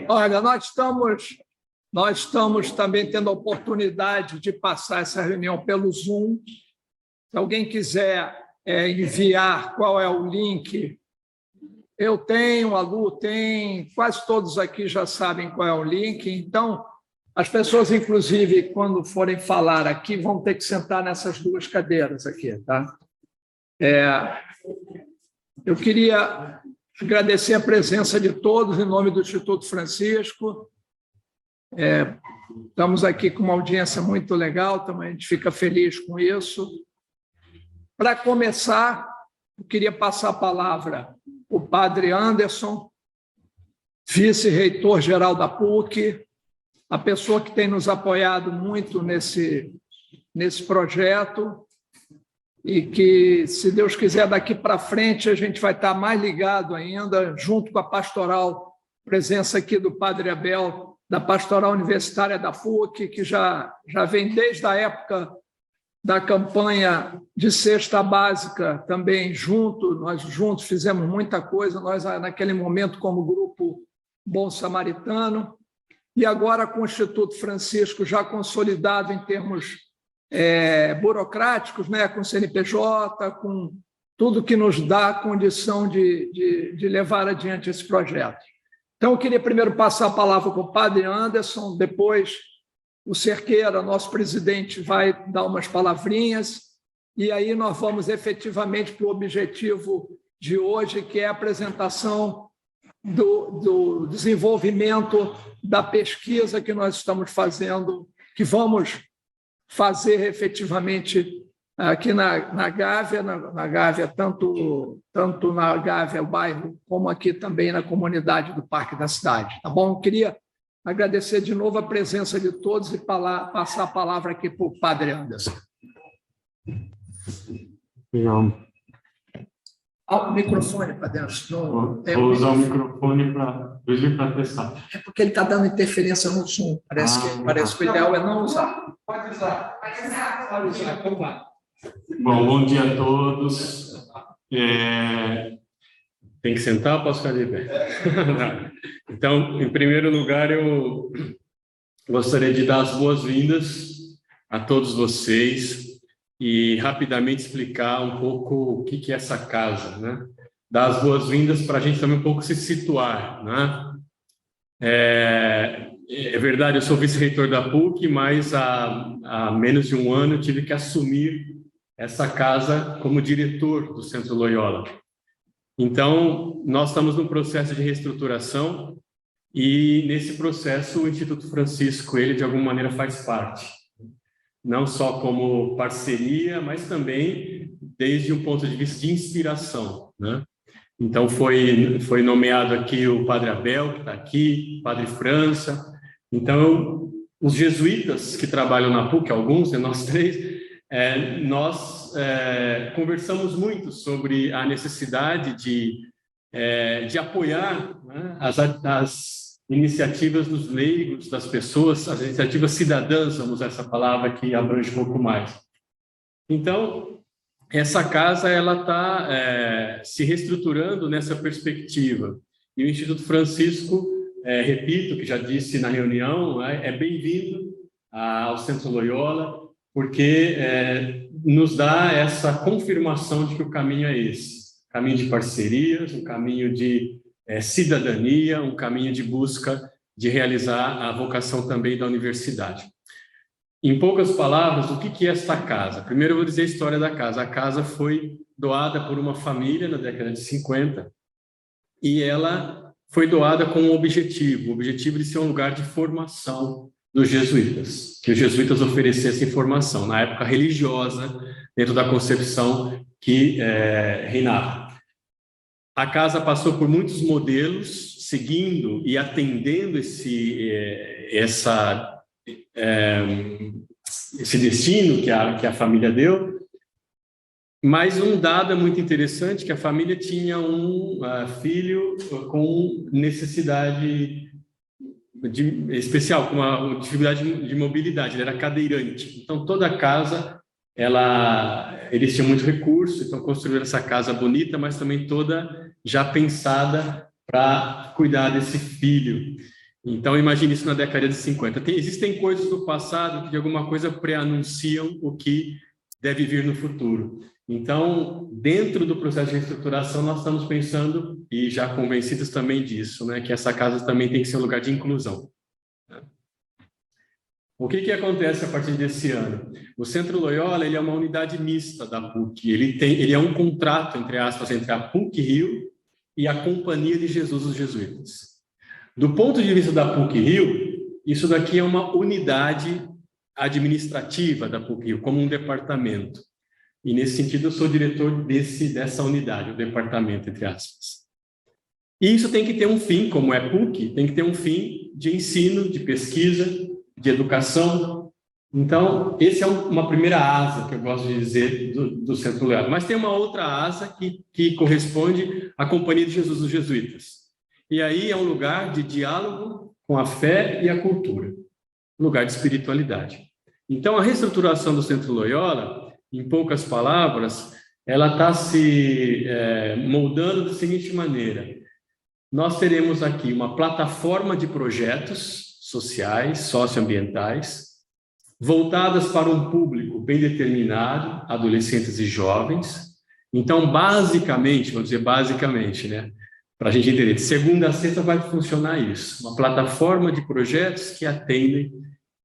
Olha, nós estamos também tendo a oportunidade de passar essa reunião pelo Zoom. Se alguém quiser enviar qual é o link, eu tenho, a Lu tem, quase todos aqui já sabem qual é o link. Então, as pessoas, inclusive, quando forem falar aqui, vão ter que sentar nessas duas cadeiras aqui, tá? Eu queria agradecer a presença de todos em nome do Instituto Francisco. Estamos aqui com uma audiência muito legal, também a gente fica feliz com isso. Para começar, eu queria passar a palavra para o padre Anderson, vice-reitor-geral da PUC, a pessoa que tem nos apoiado muito nesse projeto e que, se Deus quiser, daqui para frente a gente vai estar mais ligado ainda, junto com a pastoral, presença aqui do padre Abel, da pastoral universitária da PUC, que já vem desde a época da campanha de cesta básica também nós juntos fizemos muita coisa, nós naquele momento como grupo Bom Samaritano, e agora com o Instituto Francisco já consolidado em termos burocráticos, né, com o CNPJ, com tudo que nos dá a condição de levar adiante esse projeto. Então, eu queria primeiro passar a palavra para o padre Anderson, depois o Cerqueira, nosso presidente, vai dar umas palavrinhas, e aí nós vamos efetivamente para o objetivo de hoje, que é a apresentação do desenvolvimento da pesquisa que nós estamos fazendo, que vamos fazer efetivamente aqui na Gávea, tanto na Gávea, o bairro, como aqui também na comunidade do Parque da Cidade. Tá bom? Eu queria agradecer de novo a presença de todos e passar a palavra aqui para o padre Anderson. O microfone para dentro. Vou usar o microfone para testar. É porque ele está dando interferência no som. Parece que o ideal é não usar. Pode usar. Pode usar. Então vai. Bom dia a todos. Tem que sentar ou posso ficar de pé? Então, em primeiro lugar, eu gostaria de dar as boas-vindas a todos vocês e rapidamente explicar um pouco o que é essa casa, né? Dar as boas-vindas para a gente também um pouco se situar, né? É verdade, eu sou vice-reitor da PUC, mas há menos de um ano eu tive que assumir essa casa como diretor do Centro Loyola. Então, nós estamos num processo de reestruturação e, nesse processo, o Instituto Francisco, ele, de alguma maneira, faz parte. Não só como parceria, mas também desde um ponto de vista de inspiração, né? Então, foi nomeado aqui o Padre Abel, que está aqui, o Padre França. Então, os jesuítas que trabalham na PUC, alguns, nós três, nós conversamos muito sobre a necessidade de apoiar, né, as iniciativas dos leigos, das pessoas, as iniciativas cidadãs, vamos usar essa palavra que abrange um pouco mais. Então, essa casa ela está se reestruturando nessa perspectiva. E o Instituto Francisco, repito, que já disse na reunião, é bem-vindo ao Centro Loyola, porque nos dá essa confirmação de que o caminho é esse. Caminho de parcerias, um caminho de cidadania, um caminho de busca de realizar a vocação também da universidade. Em poucas palavras, o que é esta casa? Primeiro eu vou dizer a história da casa. A casa foi doada por uma família na década de 50 e ela foi doada com um objetivo, o objetivo de ser um lugar de formação dos jesuítas, que os jesuítas oferecessem formação, na época religiosa, dentro da concepção que reinava. A casa passou por muitos modelos, seguindo e atendendo esse destino que a família deu, mas um dado é muito interessante, que a família tinha um filho com necessidade especial, com uma dificuldade de mobilidade, ele era cadeirante. Então, toda a casa eles tinham muito recurso, então construíram essa casa bonita, mas também toda já pensada para cuidar desse filho. Então, imagine isso na década de 50. Existem coisas do passado que, de alguma coisa, pré-anunciam o que deve vir no futuro. Então, dentro do processo de reestruturação, nós estamos pensando, e já convencidos também disso, né, que essa casa também tem que ser um lugar de inclusão. O que acontece a partir desse ano? O Centro Loyola, ele é uma unidade mista da PUC. Ele é um contrato, entre aspas, entre a PUC-Rio e a Companhia de Jesus dos Jesuítas. Do ponto de vista da PUC-Rio, isso daqui é uma unidade administrativa da PUC-Rio, como um departamento. E, nesse sentido, eu sou diretor dessa unidade, o departamento, entre aspas. E isso tem que ter um fim, como é PUC, tem que ter um fim de ensino, de pesquisa, de educação. Então, essa é uma primeira asa que eu gosto de dizer do Centro Loyola. Mas tem uma outra asa que corresponde à Companhia de Jesus dos Jesuítas. E aí é um lugar de diálogo com a fé e a cultura, lugar de espiritualidade. Então, a reestruturação do Centro Loyola, em poucas palavras, ela está se moldando da seguinte maneira. Nós teremos aqui uma plataforma de projetos sociais, socioambientais, voltadas para um público bem determinado, adolescentes e jovens. Então, basicamente, vou dizer basicamente, né? Para a gente entender, de segunda a sexta vai funcionar isso. Uma plataforma de projetos que atendem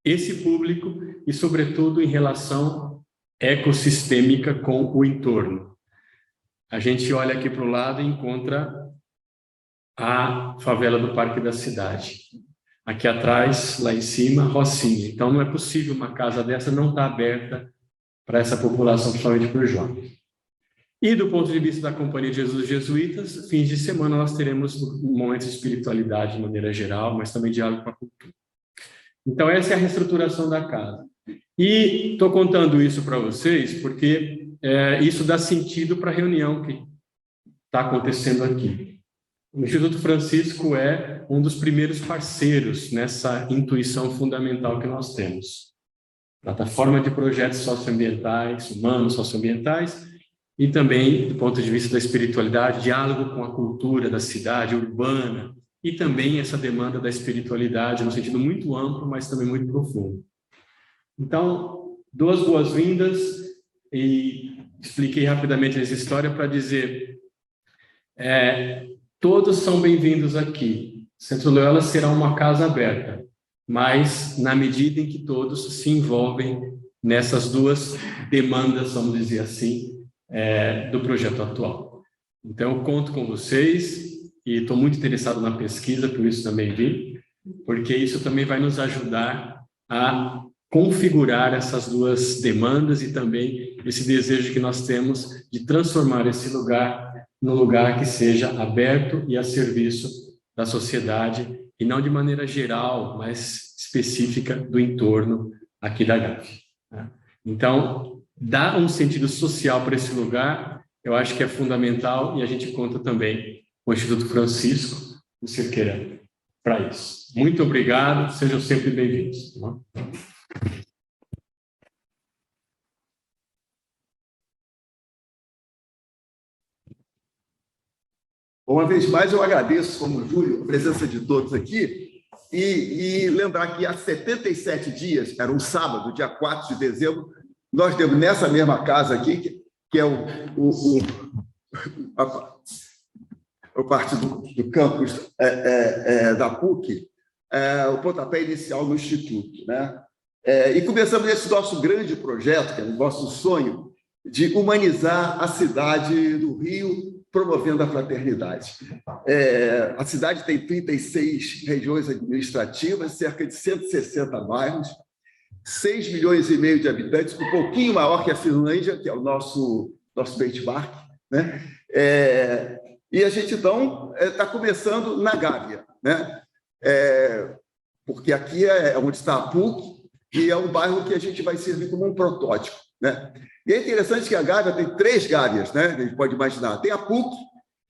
esse público e, sobretudo, em relação ecossistêmica com o entorno. A gente olha aqui para o lado e encontra a favela do Parque da Cidade. Aqui atrás, lá em cima, Rocinha. Então, não é possível uma casa dessa não estar aberta para essa população, principalmente para os jovens. E, do ponto de vista da Companhia de Jesus Jesuítas, fins de semana nós teremos momentos de espiritualidade de maneira geral, mas também diálogo com a cultura. Então, essa é a reestruturação da casa. E estou contando isso para vocês porque isso dá sentido para a reunião que está acontecendo aqui. O Instituto Francisco é um dos primeiros parceiros nessa intuição fundamental que nós temos. Plataforma de projetos socioambientais, humanos socioambientais, e também, do ponto de vista da espiritualidade, diálogo com a cultura da cidade urbana, e também essa demanda da espiritualidade, no sentido muito amplo, mas também muito profundo. Então, duas boas-vindas, e expliquei rapidamente essa história para dizer, todos são bem-vindos aqui. Centro Loyola será uma casa aberta, mas na medida em que todos se envolvem nessas duas demandas, vamos dizer assim, do projeto atual. Então, eu conto com vocês e estou muito interessado na pesquisa, por isso também vim, porque isso também vai nos ajudar a configurar essas duas demandas e também esse desejo que nós temos de transformar esse lugar num lugar que seja aberto e a serviço da sociedade, e não de maneira geral, mas específica do entorno aqui da Gávea. Então, dar um sentido social para esse lugar, eu acho que é fundamental, e a gente conta também com o Instituto Francisco, o Cerqueira, para isso. Muito obrigado, sejam sempre bem-vindos. Uma vez mais, eu agradeço, como Júlio, a presença de todos aqui, e lembrar que há 77 dias, era um sábado, dia 4 de dezembro, nós temos nessa mesma casa aqui, que é a parte do campus da PUC, o pontapé inicial no Instituto, né? E começamos esse nosso grande projeto, que é o nosso sonho, de humanizar a cidade do Rio, promovendo a fraternidade. A cidade tem 36 regiões administrativas, cerca de 160 bairros, 6 milhões e meio de habitantes, um pouquinho maior que a Finlândia, que é o nosso benchmark, né? E a gente, então, está começando na Gávea, né? Porque aqui é onde está a PUC e é um bairro que a gente vai servir como um protótipo, né? E é interessante que a Gávea tem 3 Gáveas, né? A gente pode imaginar. Tem a PUC,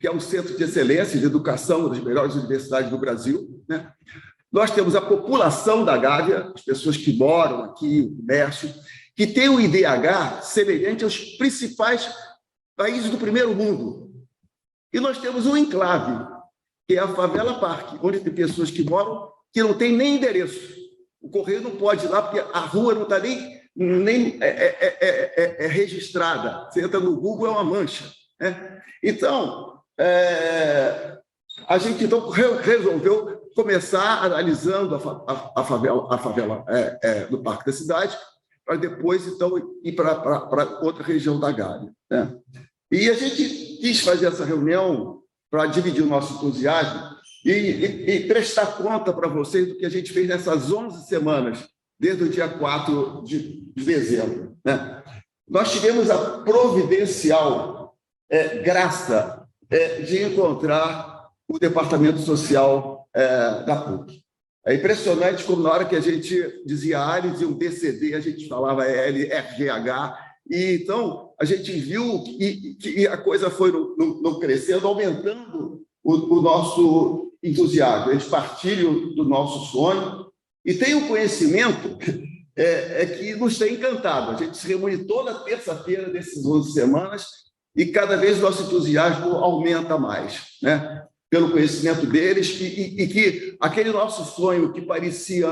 que é um centro de excelência de educação, uma das melhores universidades do Brasil, né? Nós temos a população da Gávea, as pessoas que moram aqui, o comércio, que tem um IDH semelhante aos principais países do primeiro mundo. E nós temos um enclave, que é a Favela Parque, onde tem pessoas que moram que não têm nem endereço. O correio não pode ir lá, porque a rua não está nem registrada. Você entra no Google, é uma mancha, né? Então, a gente resolveu começar analisando a favela do Parque da Cidade, para depois, então, ir para outra região da Gávea, né? E a gente quis fazer essa reunião para dividir o nosso entusiasmo e prestar conta para vocês do que a gente fez nessas 11 semanas, desde o dia 4 de dezembro, né? Nós tivemos a providencial graça de encontrar o Departamento Social da PUC. É impressionante como, na hora que a gente dizia A, eles diziam DCD, a gente falava LRGH, e então a gente viu que a coisa foi no crescendo, aumentando o nosso entusiasmo. Eles partilham do nosso sonho e têm um conhecimento que nos tem encantado. A gente se reúne toda terça-feira dessas 11 semanas e cada vez o nosso entusiasmo aumenta mais, né? Pelo conhecimento deles e que aquele nosso sonho que parecia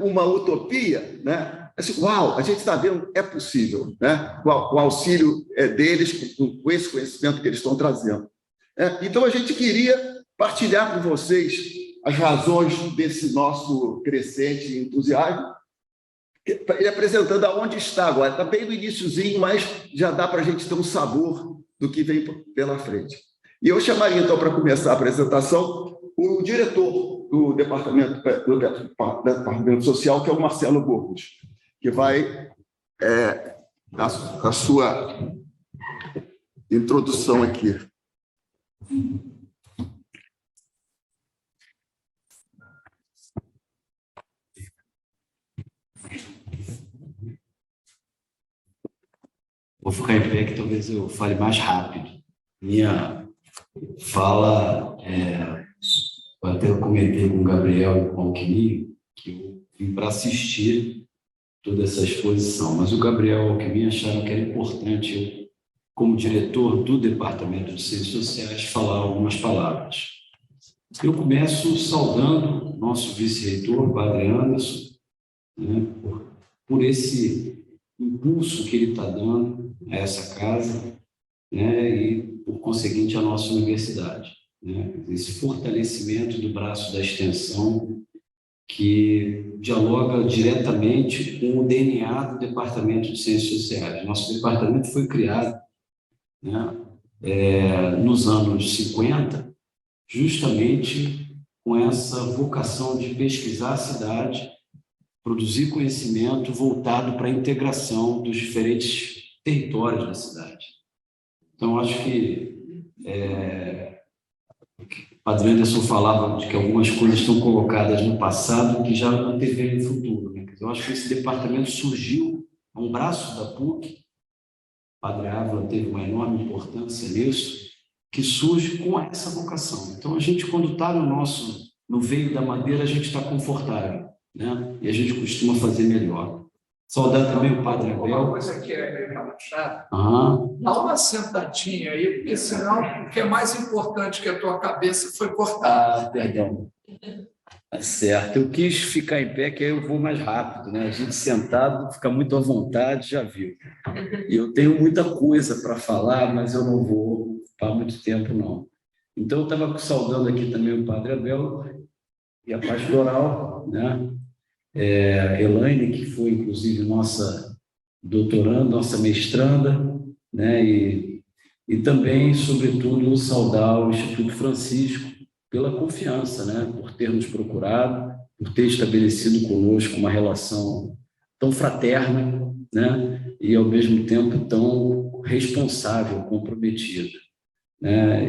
uma utopia, né? Assim, uau, a gente está vendo, é possível, né? Com o auxílio deles, com esse conhecimento que eles estão trazendo. Então, a gente queria partilhar com vocês as razões desse nosso crescente entusiasmo, ele apresentando aonde está agora. Está bem no iniciozinho, mas já dá para a gente ter um sabor do que vem pela frente. E eu chamaria, então, para começar a apresentação, o diretor do Departamento Social, que é o Marcelo Burgos, que vai a sua introdução aqui. Vou ficar em pé que talvez eu fale mais rápido. Minha fala, eu até comentei com o Gabriel e com o Alckmin que eu vim para assistir toda essa exposição, mas o Gabriel e o Alckmin acharam que era importante eu, como diretor do Departamento de Ciências Sociais, falar algumas palavras. Eu começo saudando nosso vice-reitor, Padre Anderson, né, por esse impulso que ele está dando a essa casa, né, e, por conseguinte, a nossa universidade, né, esse fortalecimento do braço da extensão que dialoga diretamente com o DNA do Departamento de Ciências Sociais. Nosso departamento foi criado, né, nos anos 50, justamente com essa vocação de pesquisar a cidade, produzir conhecimento voltado para a integração dos diferentes territórios da cidade. Então, acho que o Padre Anderson falava de que algumas coisas estão colocadas no passado que já antevêm o futuro, né? Eu acho que esse departamento surgiu a um braço da PUC, o Padre Ávila teve uma enorme importância nisso, que surge com essa vocação. Então, a gente, quando está no veio da madeira, a gente está confortável, né? E a gente costuma fazer melhor. Saudar também o Padre Abel. Uma coisa que é meio relaxada, Aham. dá uma sentadinha aí, porque senão o que é mais importante que a tua cabeça foi cortada. Ah, perdão. Tá certo. Eu quis ficar em pé, que aí eu vou mais rápido, né? A gente sentado fica muito à vontade, já viu. E eu tenho muita coisa para falar, mas eu não vou ocupar muito tempo, não. Então, eu estava saudando aqui também o Padre Abel e a pastoral, né? Elaine, que foi, inclusive, nossa doutoranda, nossa mestranda, né? E também, sobretudo, saudar o Instituto Francisco pela confiança, né? Por ter nos procurado, por ter estabelecido conosco uma relação tão fraterna, né? E, ao mesmo tempo, tão responsável, comprometida.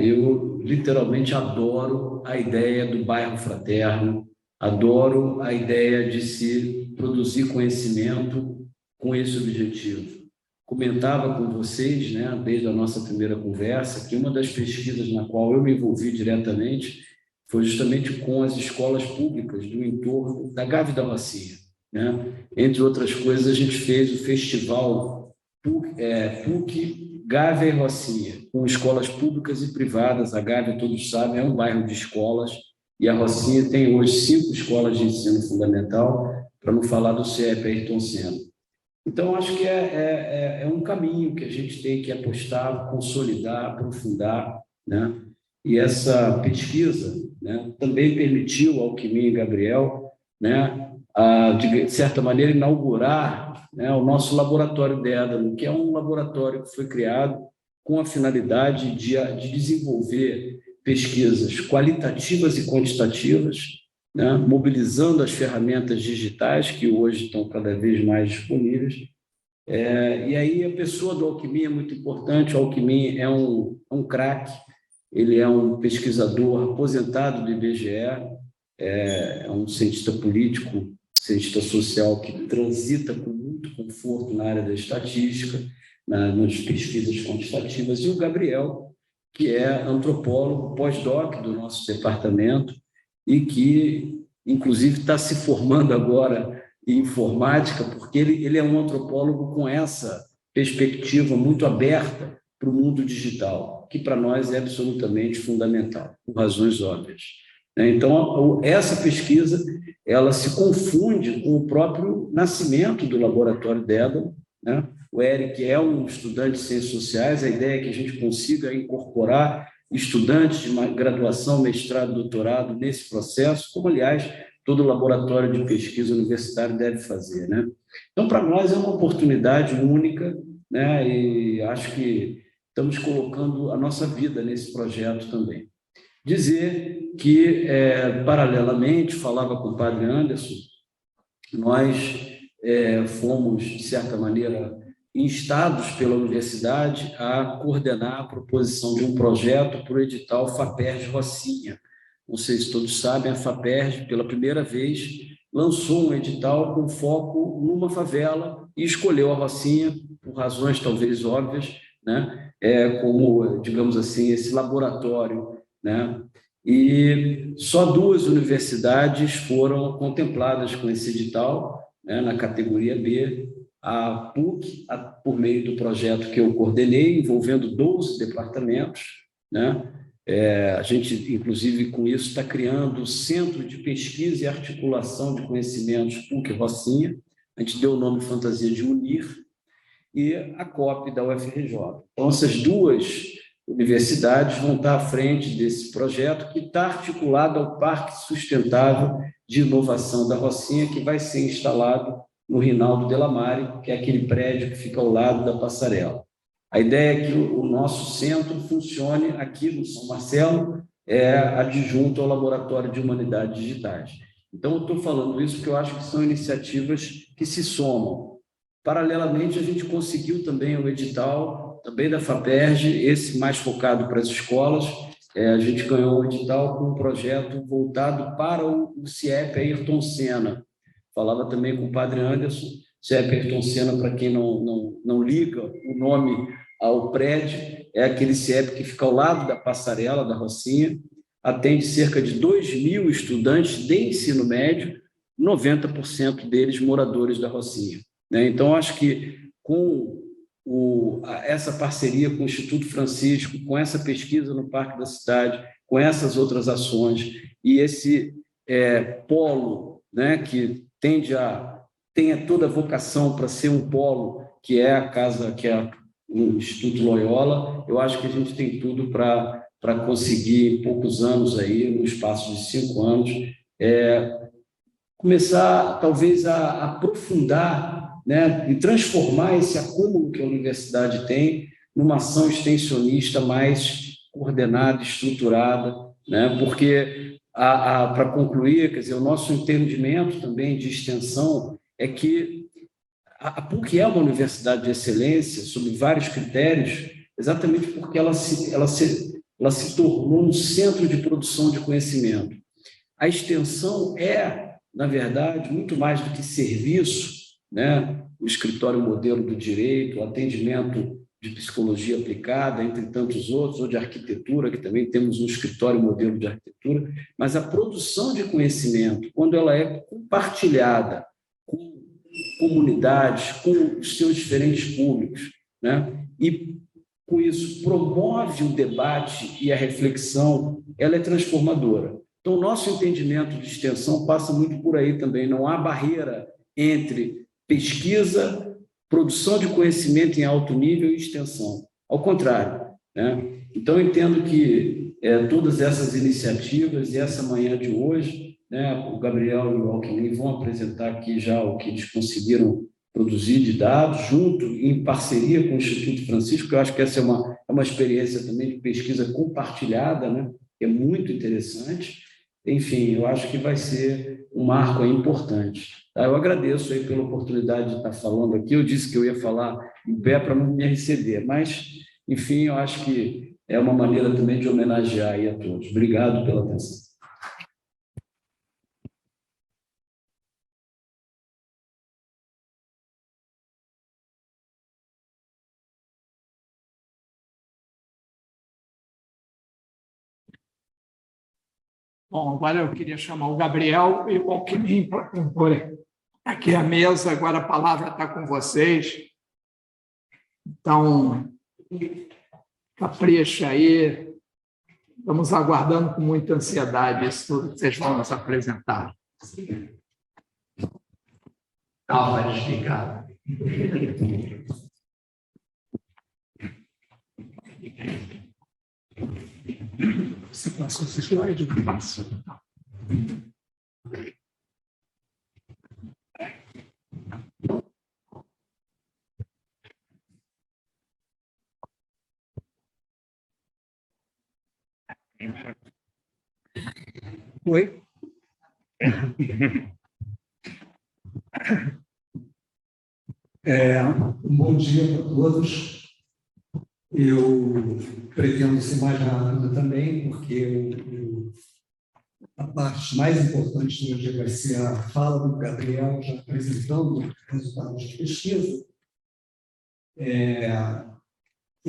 Eu, literalmente, adoro a ideia do bairro fraterno, adoro a ideia de se produzir conhecimento com esse objetivo. Comentava com vocês, né, desde a nossa primeira conversa, que uma das pesquisas na qual eu me envolvi diretamente foi justamente com as escolas públicas do entorno da Gávea da Bacia. né? Entre outras coisas, a gente fez o festival PUC, Gávea e Rocinha, com escolas públicas e privadas. A Gávea, todos sabem, é um bairro de escolas, e a Rocinha tem hoje 5 escolas de ensino fundamental, para não falar do CEP Ayrton Senna. Então, acho que é um caminho que a gente tem que apostar, consolidar, aprofundar, né? E essa pesquisa, né, também permitiu ao Alckmin e Gabriel, né, de certa maneira, inaugurar, né, o nosso laboratório Dédalo, que é um laboratório que foi criado com a finalidade de desenvolver pesquisas qualitativas e quantitativas, né, mobilizando as ferramentas digitais que hoje estão cada vez mais disponíveis. E aí a pessoa do Alckmin é muito importante. O Alckmin é um craque, ele é um pesquisador aposentado do IBGE, é um cientista político, cientista social que transita com muito conforto na área da estatística, nas pesquisas quantitativas, e o Gabriel, que é antropólogo pós-doc do nosso departamento e que, inclusive, está se formando agora em informática, porque ele é um antropólogo com essa perspectiva muito aberta para o mundo digital, que para nós é absolutamente fundamental, por razões óbvias. Então, essa pesquisa ela se confunde com o próprio nascimento do Laboratório Dédalo, né? O Eric é um estudante de Ciências Sociais, a ideia é que a gente consiga incorporar estudantes de graduação, mestrado, doutorado nesse processo, como, aliás, todo laboratório de pesquisa universitário deve fazer, né? Então, para nós é uma oportunidade única, né? E acho que estamos colocando a nossa vida nesse projeto também. Dizer que, paralelamente, falava com o padre Anderson, nós fomos, de certa maneira, instados pela universidade a coordenar a proposição de um projeto para o edital FAPERJ Rocinha. Não sei se todos sabem, a FAPERJ, pela primeira vez, lançou um edital com foco numa favela e escolheu a Rocinha, por razões talvez óbvias, né? Como, digamos assim, esse laboratório, né? E só 2 universidades foram contempladas com esse edital, né, na categoria B, a PUC, por meio do projeto que eu coordenei, envolvendo 12 departamentos, né? A gente, inclusive, com isso, está criando o Centro de Pesquisa e Articulação de Conhecimentos PUC Rocinha, a gente deu o nome fantasia de UNIR, e a COP da UFRJ. Então, essas 2 universidades vão estar à frente desse projeto, que está articulado ao Parque Sustentável de Inovação da Rocinha, que vai ser instalado no Rinaldo Delamare, que é aquele prédio que fica ao lado da passarela. A ideia é que o nosso centro funcione aqui no São Marcelo, adjunto ao Laboratório de Humanidades Digitais. Então, eu estou falando isso porque eu acho que são iniciativas que se somam. Paralelamente, a gente conseguiu também o edital, também da FAPERJ, esse mais focado para as escolas. A gente ganhou um edital com um projeto voltado para o CIEP Ayrton Senna. Falava também com o padre Anderson. CIEP Ayrton Senna, para quem não liga o nome ao prédio, é aquele CIEP que fica ao lado da passarela da Rocinha, atende cerca de 2.000 estudantes de ensino médio, 90% deles moradores da Rocinha. Então, acho que com essa parceria com o Instituto Francisco, com essa pesquisa no Parque da Cidade, com essas outras ações e esse polo, né, que tenha toda a vocação para ser um polo, que é a casa, que é o Instituto Loyola, eu acho que a gente tem tudo para conseguir, em poucos anos, aí, no espaço de 5 anos, começar, talvez, a aprofundar, né, e transformar esse acúmulo que a universidade tem numa ação extensionista mais coordenada, estruturada, né, porque, para concluir, quer dizer, o nosso entendimento também de extensão é que a PUC é uma universidade de excelência, sob vários critérios, exatamente porque ela se tornou um centro de produção de conhecimento. A extensão na verdade, muito mais do que serviço, né? O escritório modelo do direito, o atendimento de psicologia aplicada, entre tantos outros, ou de arquitetura, que também temos um escritório modelo de arquitetura, mas a produção de conhecimento, quando ela é compartilhada com comunidades, com os seus diferentes públicos, né? E, com isso, promove o debate e a reflexão, ela é transformadora. Então, o nosso entendimento de extensão passa muito por aí também. Não há barreira entre pesquisa, produção de conhecimento em alto nível e extensão. Ao contrário, né? Então, eu entendo que todas essas iniciativas e essa manhã de hoje, né, o Gabriel e o Alckmin vão apresentar aqui já o que eles conseguiram produzir de dados, junto, em parceria com o Instituto Francisco, que eu acho que essa é uma experiência também de pesquisa compartilhada, né, que é muito interessante. Enfim, eu acho que vai ser um marco aí importante. Tá? Eu agradeço aí pela oportunidade de estar falando aqui. Eu disse que eu ia falar em pé para não me exceder, mas, enfim, eu acho que é uma maneira também de homenagear aí a todos. Obrigado pela atenção. Bom, agora eu queria chamar o Gabriel e o Alckmin para compor aqui a mesa. Agora a palavra está com vocês. Então, capricha aí. Estamos aguardando com muita ansiedade isso tudo que vocês vão nos apresentar. Calma, desligado. Você passou esse slide? Eu passo. Oi? Um bom dia para todos. Eu pretendo ser mais rápido também, porque a parte mais importante de hoje vai ser a fala do Gabriel, já apresentando resultados de pesquisa. E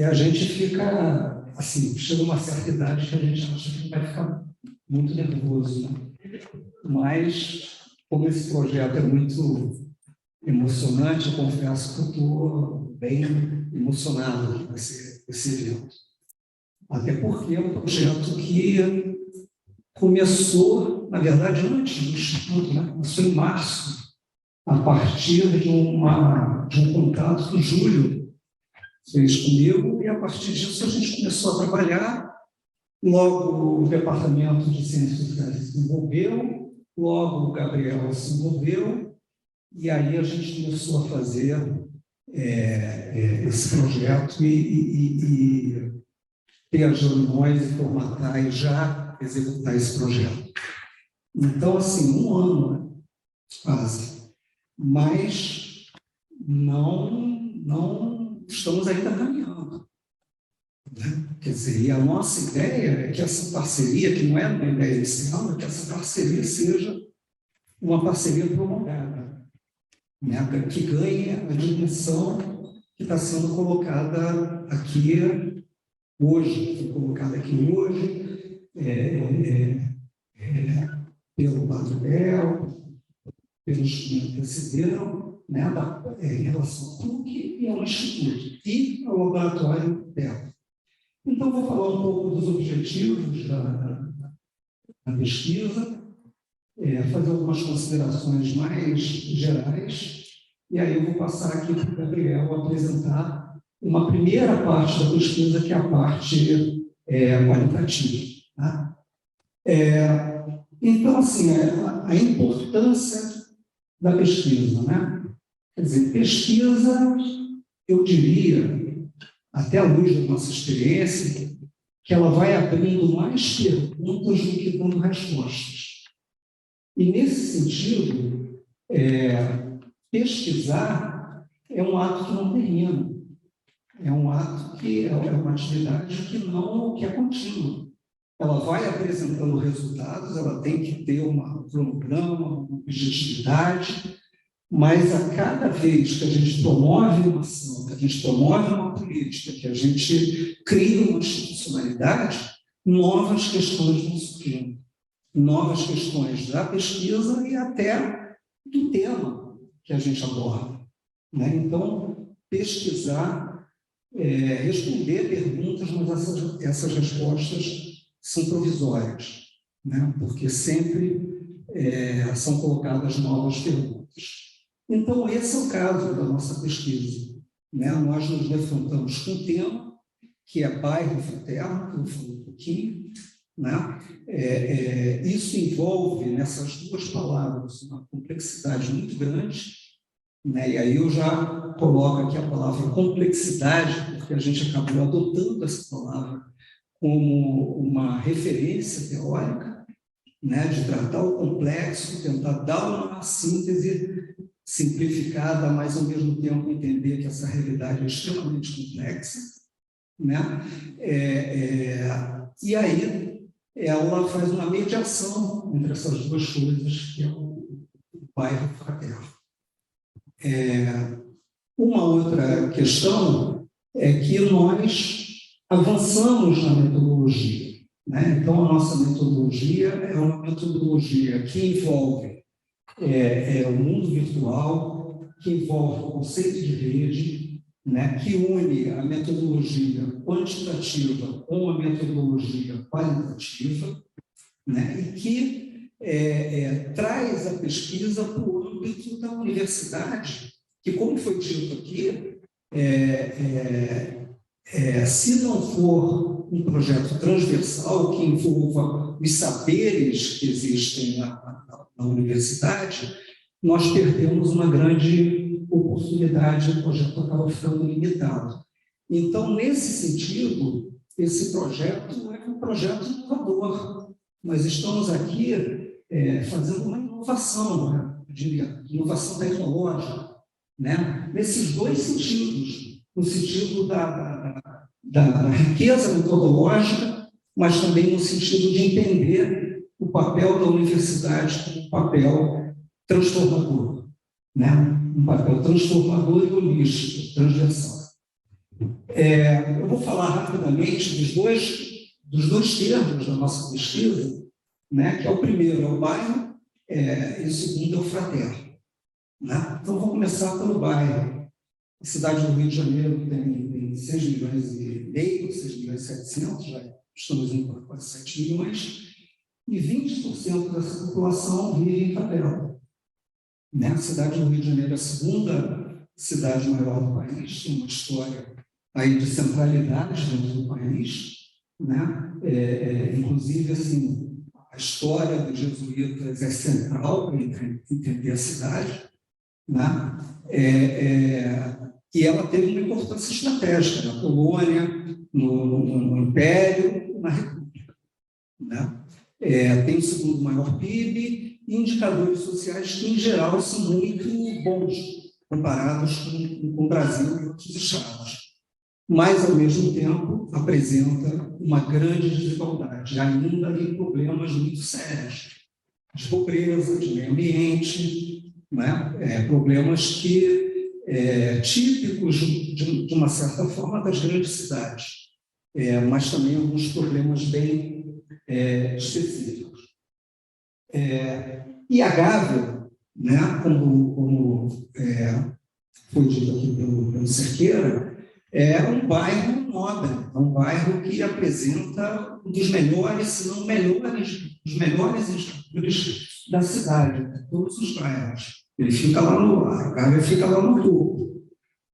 a gente fica, assim, chega uma certa idade que a gente acha que vai ficar muito nervoso, né? Mas, como esse projeto é muito emocionante, eu confesso que eu estou bem emocionado com esse evento. Até porque é um projeto que começou, na verdade, antes do Instituto, né? Começou em março, a partir de um contato que o Júlio fez comigo, e a partir disso a gente começou a trabalhar. Logo o Departamento de Ciências Sociais se envolveu, logo o Gabriel se envolveu, e aí a gente começou a fazer esse projeto e ter as reuniões e formatar e já executar esse projeto. Então, assim, um ano, né? Quase. Mas não estamos ainda caminhando. Quer dizer, e a nossa ideia é que essa parceria, que não é uma ideia inicial, é que essa parceria seja uma parceria prolongada, né? Que ganhe a dimensão que está sendo colocada aqui hoje, pelo Gabriel, pelos que me antecederam, né? Em relação ao PUC e ao Instituto, e ao laboratório dela. Então, vou falar um pouco dos objetivos da pesquisa, fazer algumas considerações mais gerais, e aí eu vou passar aqui para o Gabriel apresentar uma primeira parte da pesquisa, que é a parte qualitativa. Tá? Então, assim, a importância da pesquisa, né? Quer dizer, pesquisa, eu diria, até à luz da nossa experiência, que ela vai abrindo mais perguntas do que dando respostas. E, nesse sentido, pesquisar é um ato que não termina. É um ato que é uma atividade que é contínua. Ela vai apresentando resultados, ela tem que ter um cronograma, uma objetividade, mas a cada vez que a gente promove uma ação, que a gente promove uma política, que a gente cria uma institucionalidade, novas questões vão surgindo. Novas questões da pesquisa e até do tema. que a gente aborda, né? Então, pesquisar, responder perguntas, mas essas respostas são provisórias, né? Porque sempre são colocadas novas perguntas. Então, esse é o caso da nossa pesquisa, né? Nós nos defrontamos com um tema que é bairro fraterno, que eu falei um pouquinho, né? Isso envolve, nessas duas palavras, uma complexidade muito grande, né? E aí eu já coloco aqui a palavra complexidade, porque a gente acabou adotando essa palavra como uma referência teórica, né? De tratar o complexo, tentar dar uma síntese simplificada, mas ao mesmo tempo entender que essa realidade é extremamente complexa, né? E aí ela faz uma mediação entre essas duas coisas, que é o bairro fraterno. Uma outra questão é que nós avançamos na metodologia, né? Então, a nossa metodologia é uma metodologia que envolve o mundo virtual, que envolve o conceito de rede, né? Que une a metodologia quantitativa com a metodologia qualitativa, né? E que traz a pesquisa para o âmbito da universidade, que, como foi dito aqui, se não for um projeto transversal que envolva os saberes que existem na universidade, nós perdemos uma grande oportunidade, o projeto acaba ficando limitado. Então, nesse sentido, esse projeto é um projeto inovador. Nós estamos aqui fazendo uma inovação, né? Eu diria, inovação tecnológica, né? Nesses dois sentidos, no sentido da riqueza metodológica, mas também no sentido de entender o papel da universidade como um papel transformador, né? Um papel transformador e holístico, transversal. Eu vou falar rapidamente dos dois termos da nossa pesquisa, né? Que é o primeiro é o bairro, e o segundo é o fraterno, né? Então, vou começar pelo bairro. A cidade do Rio de Janeiro tem 6 milhões e meio, 6 milhões e 700, já estamos indo para quase 7 milhões, e 20% dessa população vive em favela. Né? A cidade do Rio de Janeiro é a segunda cidade maior do país, tem uma história aí de centralidade dentro do país, né? Inclusive, assim, a história dos jesuítas é central para entender a cidade, né? E ela teve uma importância estratégica na colônia, no Império, na República, né? Tem o segundo maior PIB e indicadores sociais que, em geral, são muito bons comparados com o Brasil e outros estados. Mas, ao mesmo tempo, apresenta uma grande desigualdade, ainda em problemas muito sérios, de pobreza, de meio ambiente, né? Problemas que típicos, de uma certa forma, das grandes cidades, mas também alguns problemas bem específicos. E a Gávea, né, como foi dito aqui pelo Cerqueira, é um bairro nobre, é um bairro que apresenta um dos melhores, se não os melhores indicadores da cidade, de todos os bairros. Ele fica lá a Gávea fica lá no topo,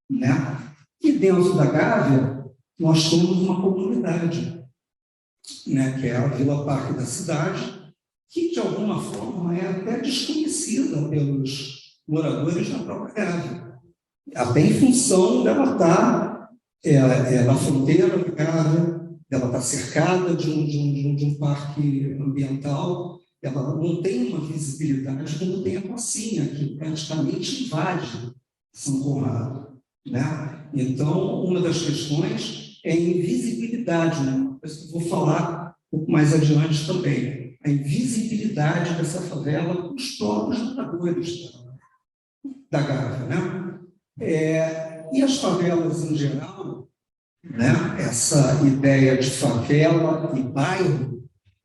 né? E dentro da Gávea, nós temos uma comunidade, né, que é a Vila Parque da cidade, que, de alguma forma, é até desconhecida pelos moradores da própria Gávea, até em função dela estar na fronteira da Gávea, ela está cercada de um parque ambiental, ela não tem uma visibilidade como tem a Pracinha, que praticamente invade São Conrado, né? Então, uma das questões é a invisibilidade, né? Uma coisa que eu vou falar um pouco mais adiante também, a invisibilidade dessa favela com os próprios moradores da Gávea, né? E as favelas em geral, né? Essa ideia de favela e bairro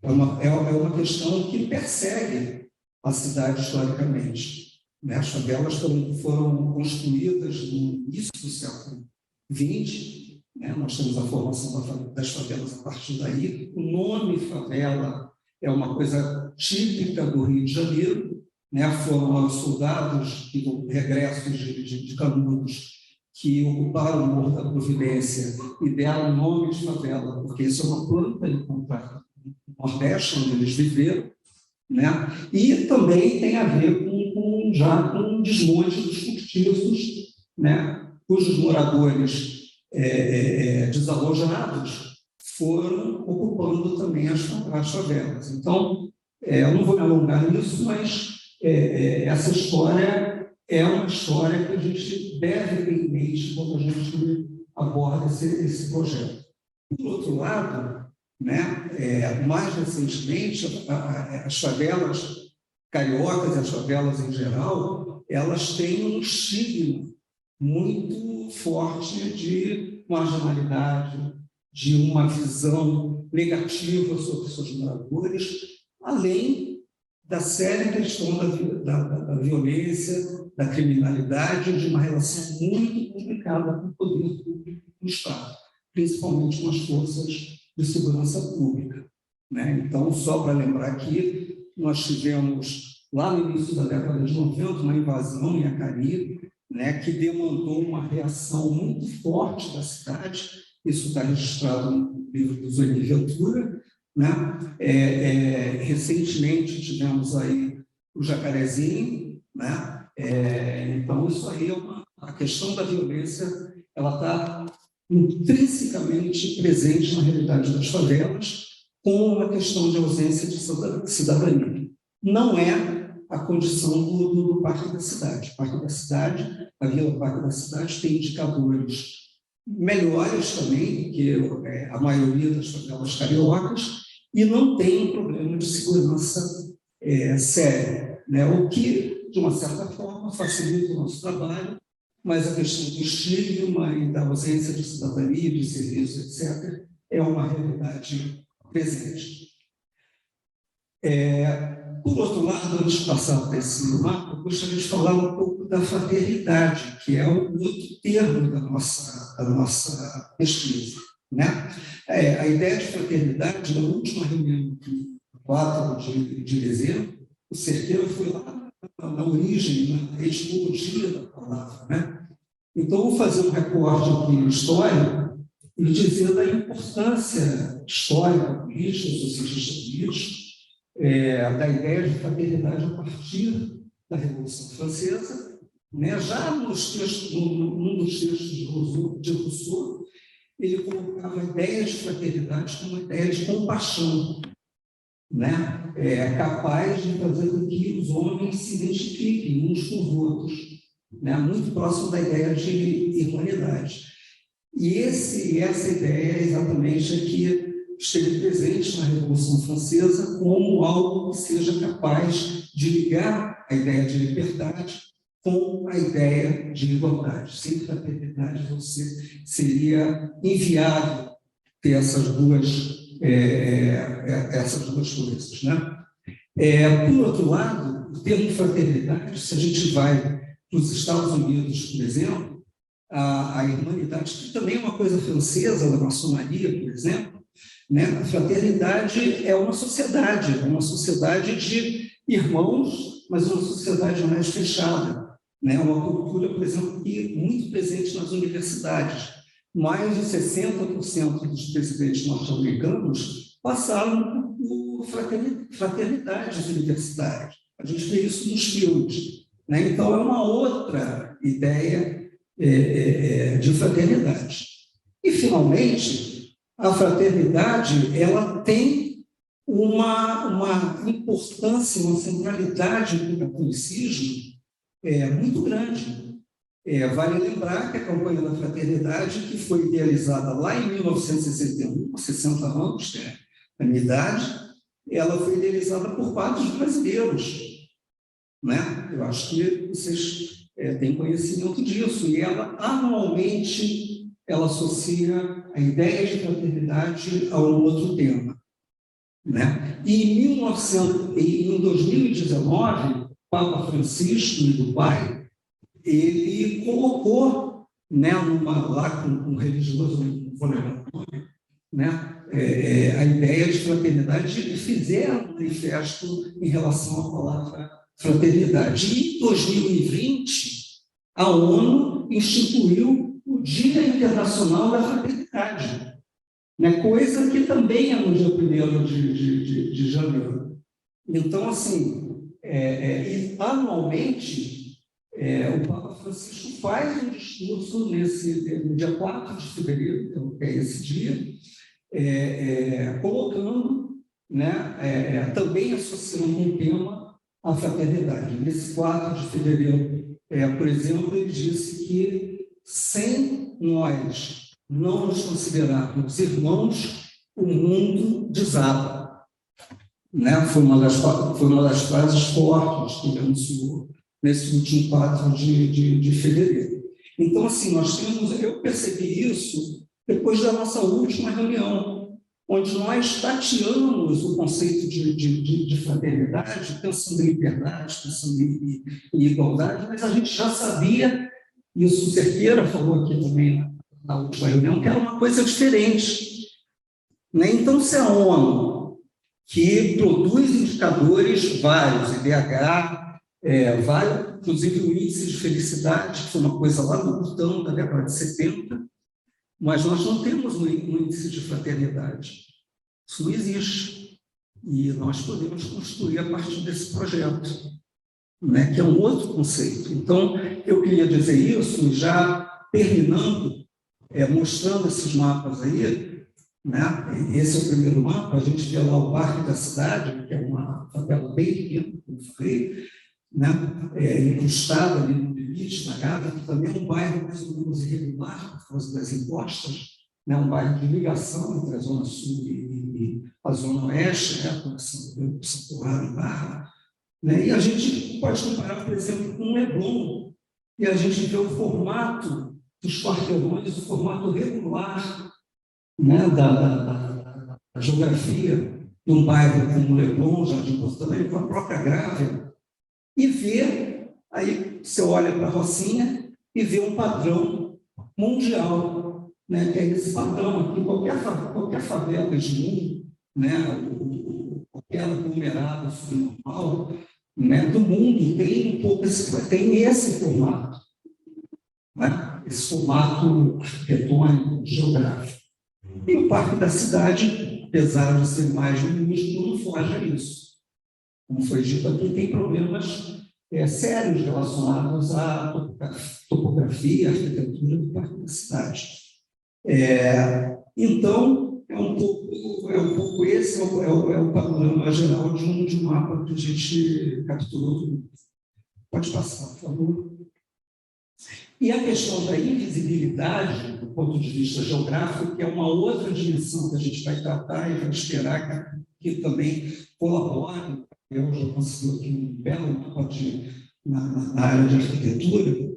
é uma questão que persegue a cidade historicamente, né? As favelas foram construídas no início do século XX, né? Nós temos a formação das favelas a partir daí. O nome favela é uma coisa típica do Rio de Janeiro, né? Foram os soldados regressos de Canudos que ocuparam o Morro da Providência e deram o nome de favela, porque isso é uma planta encontrada no Nordeste, onde eles viveram, né? E também tem a ver com o desmonte dos cortiços, né? Cujos moradores desalojados foram ocupando também as favelas. Então, eu não vou me alongar nisso, mas essa história é uma história que a gente deve ter em mente quando a gente aborda esse projeto. Por outro lado, né, mais recentemente, as favelas cariocas e as favelas em geral, elas têm um estigma muito forte de marginalidade, de uma visão negativa sobre seus moradores, além da séria questão da violência, da criminalidade, de uma relação muito complicada com o poder público do Estado, principalmente com as forças de segurança pública, né? Então, só para lembrar aqui, nós tivemos, lá no início da década de 90, uma invasão em Acari, né, que demandou uma reação muito forte da cidade. Isso está registrado no livro do Zoni Ventura, né? Recentemente tivemos aí o Jacarezinho, né? Então isso aí a questão da violência, ela está intrinsecamente presente na realidade das favelas, com uma questão de ausência de cidadania. Não é a condição do Parque da Cidade. O Parque da Cidade, a Vila Parque da Cidade tem indicadores melhores também que a maioria das favelas cariocas, e não tem um problema de segurança sério, né? O que, de uma certa forma, facilita o nosso trabalho, mas a questão do estigma e da ausência de cidadania, de serviços, etc., é uma realidade presente. Por outro lado, antes de passar para esse mapa, eu gostaria de falar um pouco da fraternidade, que é o outro termo da nossa pesquisa, né? A ideia de fraternidade, na última reunião, 4 de dezembro, o Cerqueira foi lá na origem, na etimologia da palavra, né? Então, vou fazer um recorte aqui histórico e dizer da importância histórica, política, socialista política, da ideia de fraternidade a partir da Revolução Francesa, né? Já num dos textos de Rousseau, ele colocava a ideia de fraternidade como uma ideia de compaixão, né? Capaz de fazer com que os homens se identifiquem uns com os outros, né? Muito próximo da ideia de irmandade. E essa ideia é exatamente a que esteve presente na Revolução Francesa como algo que seja capaz de ligar a ideia de liberdade com a ideia de igualdade. Sem fraternidade, seria inviável ter essas duas coisas, né? Por outro lado, o termo fraternidade, se a gente vai para os Estados Unidos, por exemplo, a irmandade, que também é uma coisa francesa, da maçonaria, por exemplo, né? A fraternidade é uma sociedade de irmãos, mas uma sociedade mais fechada, né? Uma cultura, por exemplo, que muito presente nas universidades. Mais de 60% dos presidentes norte-americanos passaram por fraternidades universitárias. A gente vê isso nos filmes, né? Então, é uma outra ideia de fraternidade. E, finalmente, a fraternidade ela tem uma importância, uma centralidade no catolicismo muito grande. Vale lembrar que a campanha da fraternidade, que foi idealizada lá em 1961, com 60 anos, a minha idade, ela foi idealizada por padres brasileiros, né? Eu acho que vocês têm conhecimento disso. E ela, anualmente, ela associa a ideia de fraternidade a um outro tema, né? E em 2019, Papa Francisco e do pai, ele colocou, né, lá com um religioso, não vou lembrar o nome, né, a ideia de fraternidade, e fizeram um manifesto em relação à palavra fraternidade. E em 2020, a ONU instituiu o Dia Internacional da Fraternidade, né, coisa que também é no dia 1º de janeiro. Então, assim, anualmente, o Papa Francisco faz um discurso no dia 4 de fevereiro, que é esse dia, colocando, né, também associando um tema à fraternidade. Nesse 4 de fevereiro, por exemplo, ele disse que sem nós não nos considerarmos irmãos, o mundo desaba. Né? Foi uma das frases fortes que ele anunciou nesse último 4 de fevereiro. Então, assim, eu percebi isso depois da nossa última reunião, onde nós tateamos o conceito de fraternidade, pensando em liberdade, pensando em igualdade, mas a gente já sabia, e o Cerqueira falou aqui também na última reunião, que era uma coisa diferente. Né? Então, se a ONU, que produz indicadores vários, IDH, inclusive o índice de felicidade, que foi uma coisa lá do botão da década de 70, mas nós não temos um índice de fraternidade. Isso não existe. E nós podemos construir a partir desse projeto, né, que é um outro conceito. Então, eu queria dizer isso, já terminando, mostrando esses mapas aí, né? Esse é o primeiro mapa, a gente vê lá o Parque da Cidade, que é uma favela bem pequena, como eu falei, né? Incrustada ali no limite da Gávea, que também é um bairro mais ou menos irregular, por causa das encostas, né? Um bairro de ligação entre a Zona Sul e a Zona Oeste, né? Com São Conrado e Barra. Né? E a gente pode comparar, por exemplo, com o Leblon, e a gente vê o formato dos quarteirões, o formato regular, né? da geografia de um bairro como o Leblon, Jardim Botânico, com a própria Gávea, e vê, aí você olha para a Rocinha e vê um padrão mundial, né? Que é esse padrão aqui, qualquer favela de mundo, né? Qualquer aglomerado normal, né, do mundo tem um pouco tem esse formato, né? Esse formato arquitetônico, geográfico. E o Parque da Cidade, apesar de ser mais minúsculo, não foge a isso. Como foi dito aqui, tem problemas sérios relacionados à topografia, à arquitetura do Parque da Cidade. Então, é um pouco esse o panorama geral de um mapa que a gente capturou. Pode passar, por favor. E a questão da invisibilidade, do ponto de vista geográfico, que é uma outra dimensão que a gente vai tratar e vai esperar que também colabore. Eu já consegui aqui um belo mapa na área de arquitetura.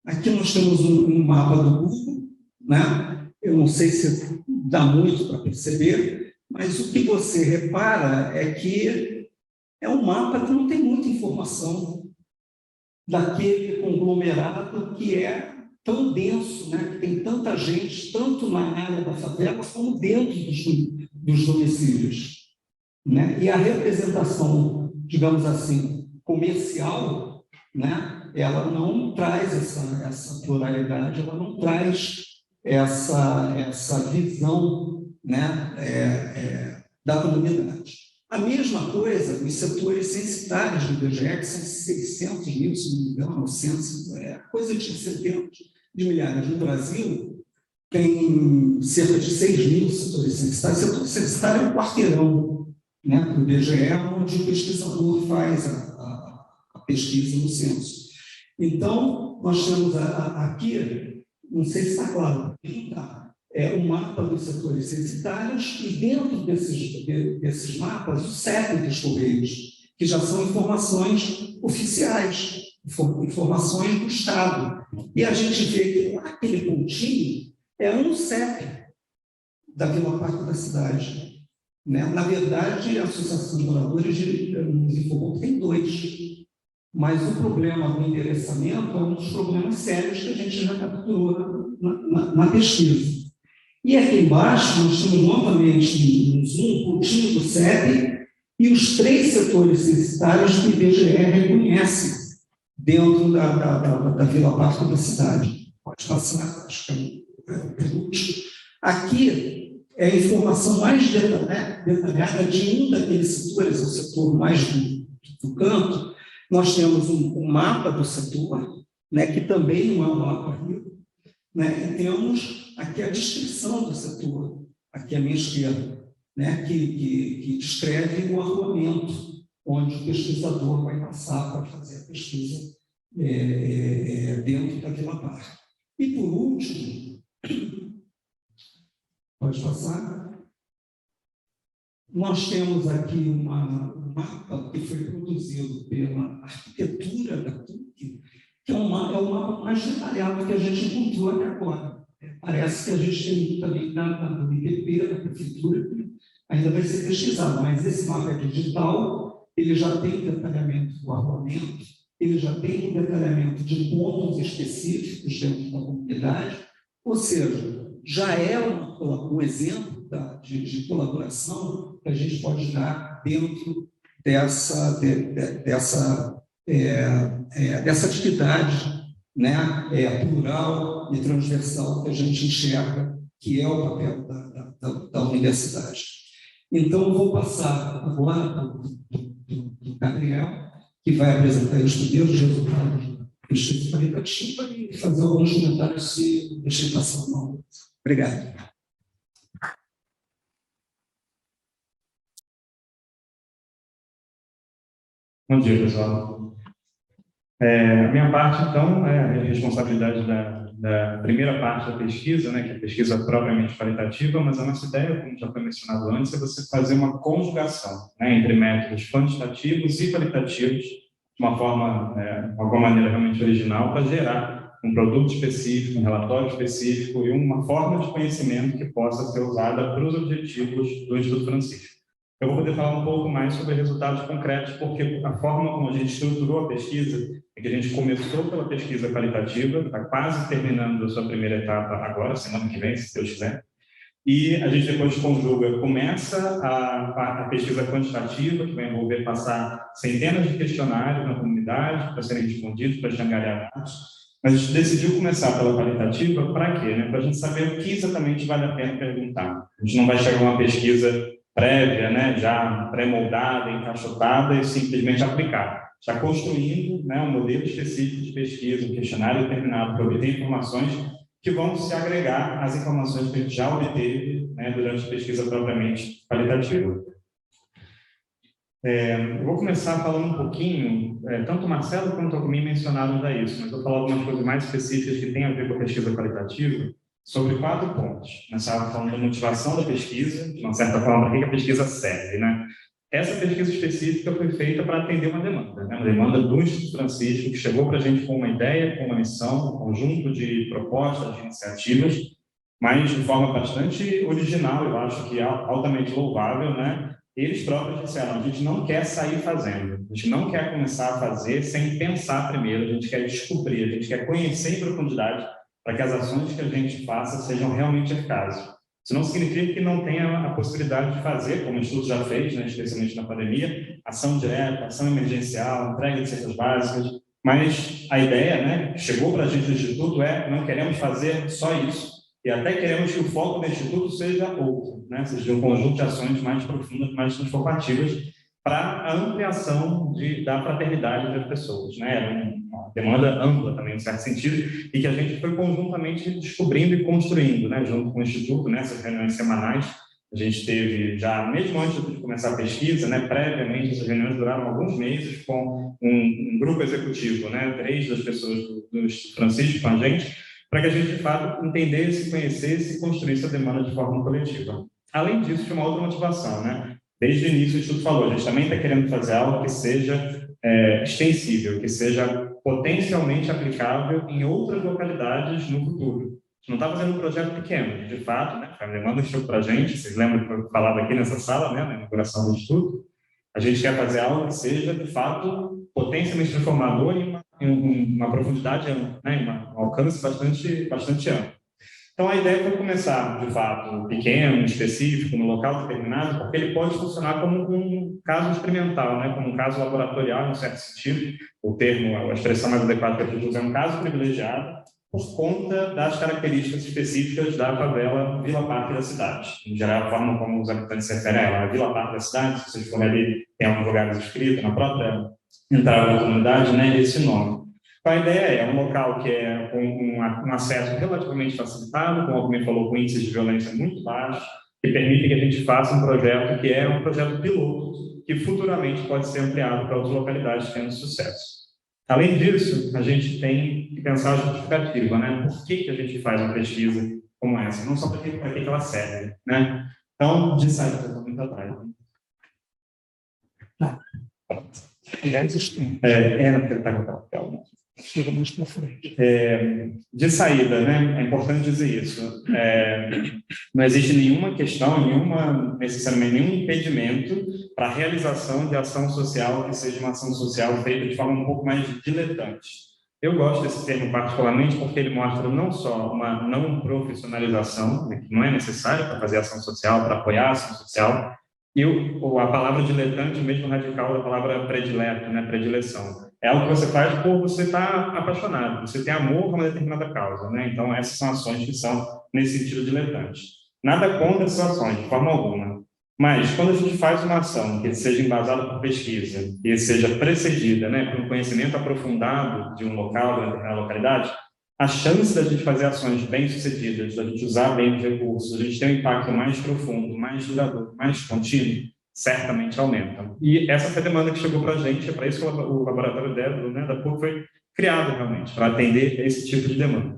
Aqui nós temos um mapa do Google, né? Eu não sei se dá muito para perceber, mas o que você repara é que é um mapa que não tem muita informação daquele conglomerado que é tão denso, né? Que tem tanta gente, tanto na área da favela como dentro dos domicílios. Né? E a representação, digamos assim, comercial, né? Ela não traz essa pluralidade, ela não traz essa visão, né? Da comunidade. A mesma coisa nos setores censitários do IBGE, que são 600 mil, se não me engano, coisa de 70 de milhares. No Brasil, tem cerca de 6 mil setores censitários. O setor censitário é um quarteirão, né, para o IBGE, onde o pesquisador faz a pesquisa no censo. Então, nós temos aqui, não sei se está claro, um mapa dos setores censitários e dentro desses mapas o CEP dos Correios, que já são informações oficiais, informações do Estado. E a gente vê que lá aquele pontinho é um CEP da Vila Parque da Cidade. Né? Na verdade, a Associação de Moradores nos informou que tem 2. Mas o problema do endereçamento é um dos problemas sérios que a gente já capturou na pesquisa. E aqui embaixo nós temos novamente no Zoom, o pontinho do CEP e os 3 setores censitários que o IBGE reconhece dentro da Vila Parque da cidade. Pode passar, acho que é o penúltimo. Aqui é a informação mais detalhada de um daqueles setores, o setor mais do canto. Nós temos um mapa do setor, né, que também não é um mapa rico, né, e temos aqui a descrição do setor, aqui à minha esquerda, né, que descreve o arruamento, onde o pesquisador vai passar para fazer a pesquisa dentro da Vila Parque. E, por último, pode passar? Nós temos aqui um mapa que foi produzido pela arquitetura da PUC, que é o mapa mais detalhado que a gente encontrou até agora. Parece que a gente tem também do IPP, da prefeitura, ainda vai ser pesquisado, mas esse mapa é digital, ele já tem detalhamento do arruamento, ele já tem detalhamento de pontos específicos dentro da comunidade, ou seja, já é um exemplo de colaboração que a gente pode dar dentro dessa atividade, né, plural e transversal que a gente enxerga, que é o papel da universidade. Então, eu vou passar agora para o Gabriel, que vai apresentar os primeiros resultados da pesquisa qualitativa e fazer alguns comentários se deixar passar a mão. Obrigado. Bom dia, pessoal. A minha parte, então, é a responsabilidade da primeira parte da pesquisa, né, que é a pesquisa propriamente qualitativa, mas a nossa ideia, como já foi mencionado antes, é você fazer uma conjugação, né, entre métodos quantitativos e qualitativos, de uma forma, de alguma maneira realmente original, para gerar um produto específico, um relatório específico e uma forma de conhecimento que possa ser usada para os objetivos do Instituto Francisco. Eu vou poder falar um pouco mais sobre resultados concretos, porque a forma como a gente estruturou a pesquisa é que a gente começou pela pesquisa qualitativa, está quase terminando a sua primeira etapa agora, semana que vem, se Deus quiser, e a gente depois começa a pesquisa quantitativa, que vai envolver passar centenas de questionários na comunidade para serem respondidos, para angariar dados. Mas a gente decidiu começar pela qualitativa para quê? Né? Para a gente saber o que exatamente vale a pena perguntar. A gente não vai chegar a uma pesquisa prévia, né, já pré-moldada, encaixotada e simplesmente aplicar. Já construindo, né, um modelo específico de pesquisa, um questionário determinado para obter informações que vão se agregar às informações que a gente já obteve, né, durante a pesquisa propriamente qualitativa. Eu vou começar falando um pouquinho, tanto o Marcelo quanto o Alckmin mencionaram já isso, mas vou falar algumas coisas mais específicas que têm a ver com a pesquisa qualitativa, sobre 4 pontos. Começava falando da motivação da pesquisa, de uma certa forma, para que a pesquisa serve, né? Essa pesquisa específica foi feita para atender uma demanda, né? Uma demanda do Instituto Francisco, que chegou para a gente com uma ideia, com uma missão, um conjunto de propostas, de iniciativas, mas de forma bastante original, eu acho que altamente louvável, né? Eles próprios disseram, a gente não quer sair fazendo, a gente não quer começar a fazer sem pensar primeiro, a gente quer descobrir, a gente quer conhecer em profundidade para que as ações que a gente faça sejam realmente eficazes. Isso não significa que não tenha a possibilidade de fazer, como o Instituto já fez, né, especialmente na pandemia, ação direta, ação emergencial, entrega de cestas básicas, mas a ideia, né, que chegou para a gente do Instituto não queremos fazer só isso, e até queremos que o foco do Instituto seja outro, né, seja um conjunto de ações mais profundas, mais transformativas, para a ampliação da fraternidade entre as pessoas, né? Era uma demanda ampla também, em certo sentido, e que a gente foi conjuntamente descobrindo e construindo, né? Junto com o Instituto, nessas reuniões semanais. A gente teve já, mesmo antes de começar a pesquisa, né? Previamente, essas reuniões duraram alguns meses com um grupo executivo, né? 3 das pessoas do Instituto Francisco com a gente, para que a gente, de fato, entendesse, conhecesse e construísse a demanda de forma coletiva. Além disso, tinha uma outra motivação, né? Desde o início, o Instituto falou, a gente também está querendo fazer algo que seja extensível, que seja potencialmente aplicável em outras localidades no futuro. A gente não está fazendo um projeto pequeno, de fato, né? Foi uma demanda do Instituto para a gente, vocês lembram que foi falado aqui nessa sala, né? Na inauguração do Instituto. A gente quer fazer algo que seja, de fato, potencialmente transformador em uma profundidade ampla, né, em um alcance bastante amplo. Então, a ideia foi começar, de fato, pequeno, específico, no local determinado, porque ele pode funcionar como um caso experimental, né? Como um caso laboratorial, em certo sentido. O termo, a expressão mais adequada que a gente usa é um caso privilegiado, por conta das características específicas da favela Vila Parque da cidade. Em geral, a forma como os habitantes se referem a ela, a Vila Parque da cidade, se vocês forem ali, tem alguns lugares escritos, na própria entrada da comunidade, né? Esse nome. A ideia é um local que é com um acesso relativamente facilitado, como o Alckmin falou, com índices de violência muito baixos, que permite que a gente faça um projeto que é um projeto piloto, que futuramente pode ser ampliado para outras localidades tendo sucesso. Além disso, a gente tem que pensar a justificativa, né? Por que a gente faz uma pesquisa como essa? Não só para que ela serve, né? Então, de saída, estou muito atrás. Tá. Já existem. Porque está com o papel. Chega mais para frente. De saída, né? É importante dizer isso. Não existe nenhuma questão, necessariamente nenhum impedimento para a realização de ação social que seja uma ação social feita de forma um pouco mais diletante. Eu gosto desse termo particularmente porque ele mostra não só uma não profissionalização, né, que não é necessário para fazer ação social, para apoiar a ação social, e a palavra diletante, mesmo radical da palavra predileto, né, predileção. É algo que você faz por você estar apaixonado, você tem amor por uma determinada causa, né? Então, essas são ações que são nesse sentido diletante. Nada contra essas ações, de forma alguma. Mas, quando a gente faz uma ação que seja embasada por pesquisa, que seja precedida, né, por um conhecimento aprofundado de um local, de uma determinada localidade, a chance da gente fazer ações bem-sucedidas, da gente usar bem os recursos, da gente ter um impacto mais profundo, mais duradouro, mais contínuo, certamente aumenta. E essa foi a demanda que chegou para a gente, é para isso que o laboratório da PUC foi criado realmente, para atender esse tipo de demanda.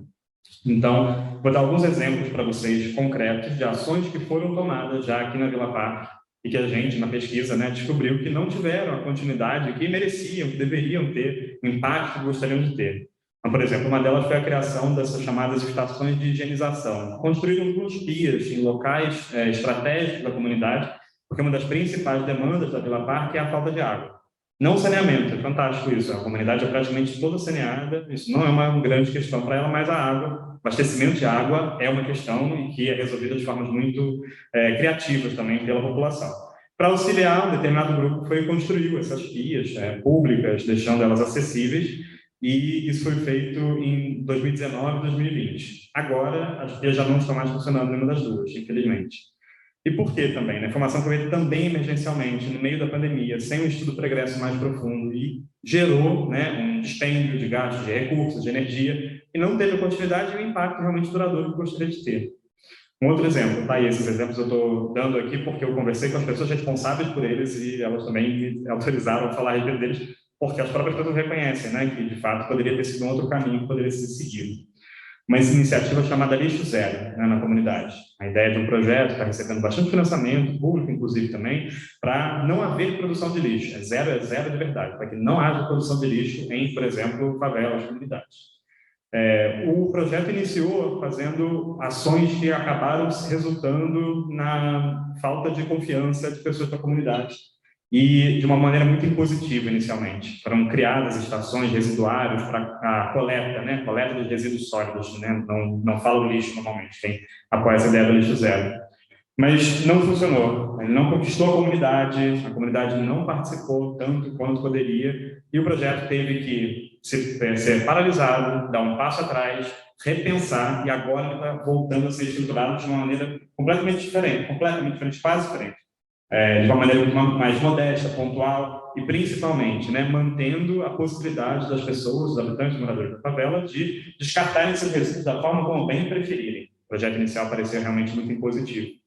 Então, vou dar alguns exemplos para vocês concretos de ações que foram tomadas já aqui na Vila Parque e que a gente, na pesquisa, né, descobriu que não tiveram a continuidade que mereciam, que deveriam ter, o impacto que gostariam de ter. Então, por exemplo, uma delas foi a criação dessas chamadas estações de higienização. Construíram alguns pias em locais estratégicos da comunidade, porque uma das principais demandas da Vila Parque é a falta de água. Não saneamento, é fantástico isso. A comunidade é praticamente toda saneada, isso não é uma grande questão para ela, mas a água, abastecimento de água é uma questão e que é resolvida de formas muito criativas também pela população. Para auxiliar, um determinado grupo foi construiu essas pias públicas, deixando elas acessíveis, e isso foi feito em 2019 e 2020. Agora, as pias já não estão mais funcionando nenhuma das duas, infelizmente. E por que também? A informação foi feita também emergencialmente, no meio da pandemia, sem um estudo pregresso mais profundo, e gerou, né, um dispêndio de gastos, de recursos, de energia, e não teve a continuidade e o impacto realmente duradouro que gostaria de ter. Um outro exemplo, tá? E esses exemplos eu estou dando aqui porque eu conversei com as pessoas responsáveis por eles e elas também me autorizaram a falar a respeito deles, porque as próprias pessoas reconhecem, né, que de fato poderia ter sido um outro caminho que poderia ser seguido. Uma iniciativa chamada Lixo Zero, né, na comunidade. A ideia de um projeto que está recebendo bastante financiamento, público inclusive também, para não haver produção de lixo. É zero de verdade, para que não haja produção de lixo em, por exemplo, favelas, comunidades. O projeto iniciou fazendo ações que acabaram resultando na falta de confiança de pessoas da comunidade e de uma maneira muito impositiva inicialmente. Foram criadas estações residuárias para a coleta, né? Coleta dos resíduos sólidos, né? Não falo lixo normalmente, quem apoia essa ideia do lixo zero. Mas não funcionou, ele não conquistou a comunidade não participou tanto quanto poderia, e o projeto teve que ser paralisado, dar um passo atrás, repensar, e agora ele está voltando a ser estruturado de uma maneira completamente diferente, quase diferente. De uma maneira mais modesta, pontual, e principalmente, né, mantendo a possibilidade das pessoas, dos habitantes, moradores da favela, de descartarem esses resíduos da forma como bem preferirem. O projeto inicial parecia realmente muito impositivo.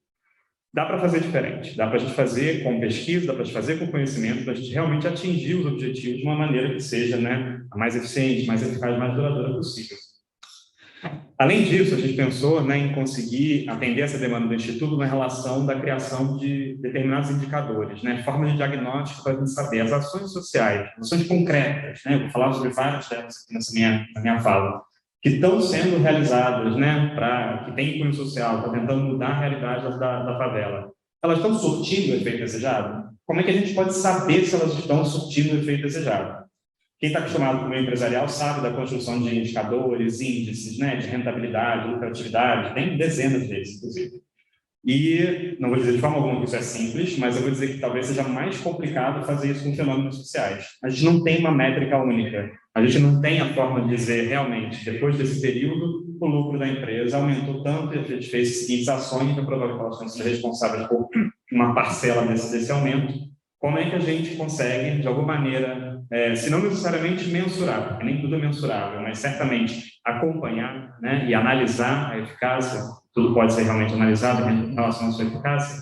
Dá para fazer diferente, dá para a gente fazer com pesquisa, dá para a gente fazer com conhecimento, para a gente realmente atingir os objetivos de uma maneira que seja, né, a mais eficiente, mais eficaz, mais duradoura possível. Além disso, a gente pensou, né, em conseguir atender essa demanda do Instituto na relação da criação de determinados indicadores, né, formas de diagnóstico para a gente saber as ações sociais, ações concretas, né, eu vou falar sobre várias delas aqui na minha fala, que estão sendo realizadas, né, que tem cunho social, está tentando mudar a realidade da favela. Elas estão surtindo o efeito desejado? Como é que a gente pode saber se elas estão surtindo o efeito desejado? Quem está acostumado com o meio empresarial sabe da construção de indicadores, índices, né, de rentabilidade, lucratividade, tem dezenas deles, inclusive. E não vou dizer de forma alguma que isso é simples, mas eu vou dizer que talvez seja mais complicado fazer isso com fenômenos sociais. A gente não tem uma métrica única. A gente não tem a forma de dizer realmente, depois desse período, o lucro da empresa aumentou tanto e a gente fez as seguintes ações, é provável que elas vão ser responsáveis por uma parcela desse aumento. Como é que a gente consegue, de alguma maneira, se não necessariamente mensurar, porque nem tudo é mensurável, mas certamente acompanhar, né, e analisar a eficácia, tudo pode ser realmente analisado em relação à sua eficácia,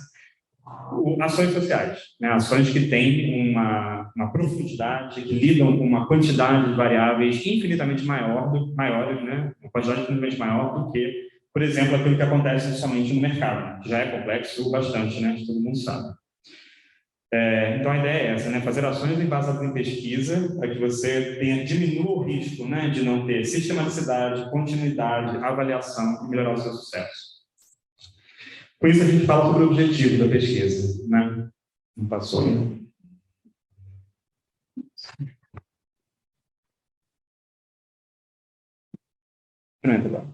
ações sociais, né, ações que têm uma profundidade, que lidam com uma quantidade de variáveis infinitamente maiores, né, uma quantidade infinitamente maior do que, por exemplo, aquilo que acontece somente no mercado, que já é complexo bastante, né, todo mundo sabe. Então, a ideia é essa, né? Fazer ações embasadas em pesquisa para que você diminua o risco, né, de não ter sistematicidade, continuidade, avaliação e melhorar o seu sucesso. Com isso, a gente fala sobre o objetivo da pesquisa, né? Não passou, né? Não entra lá.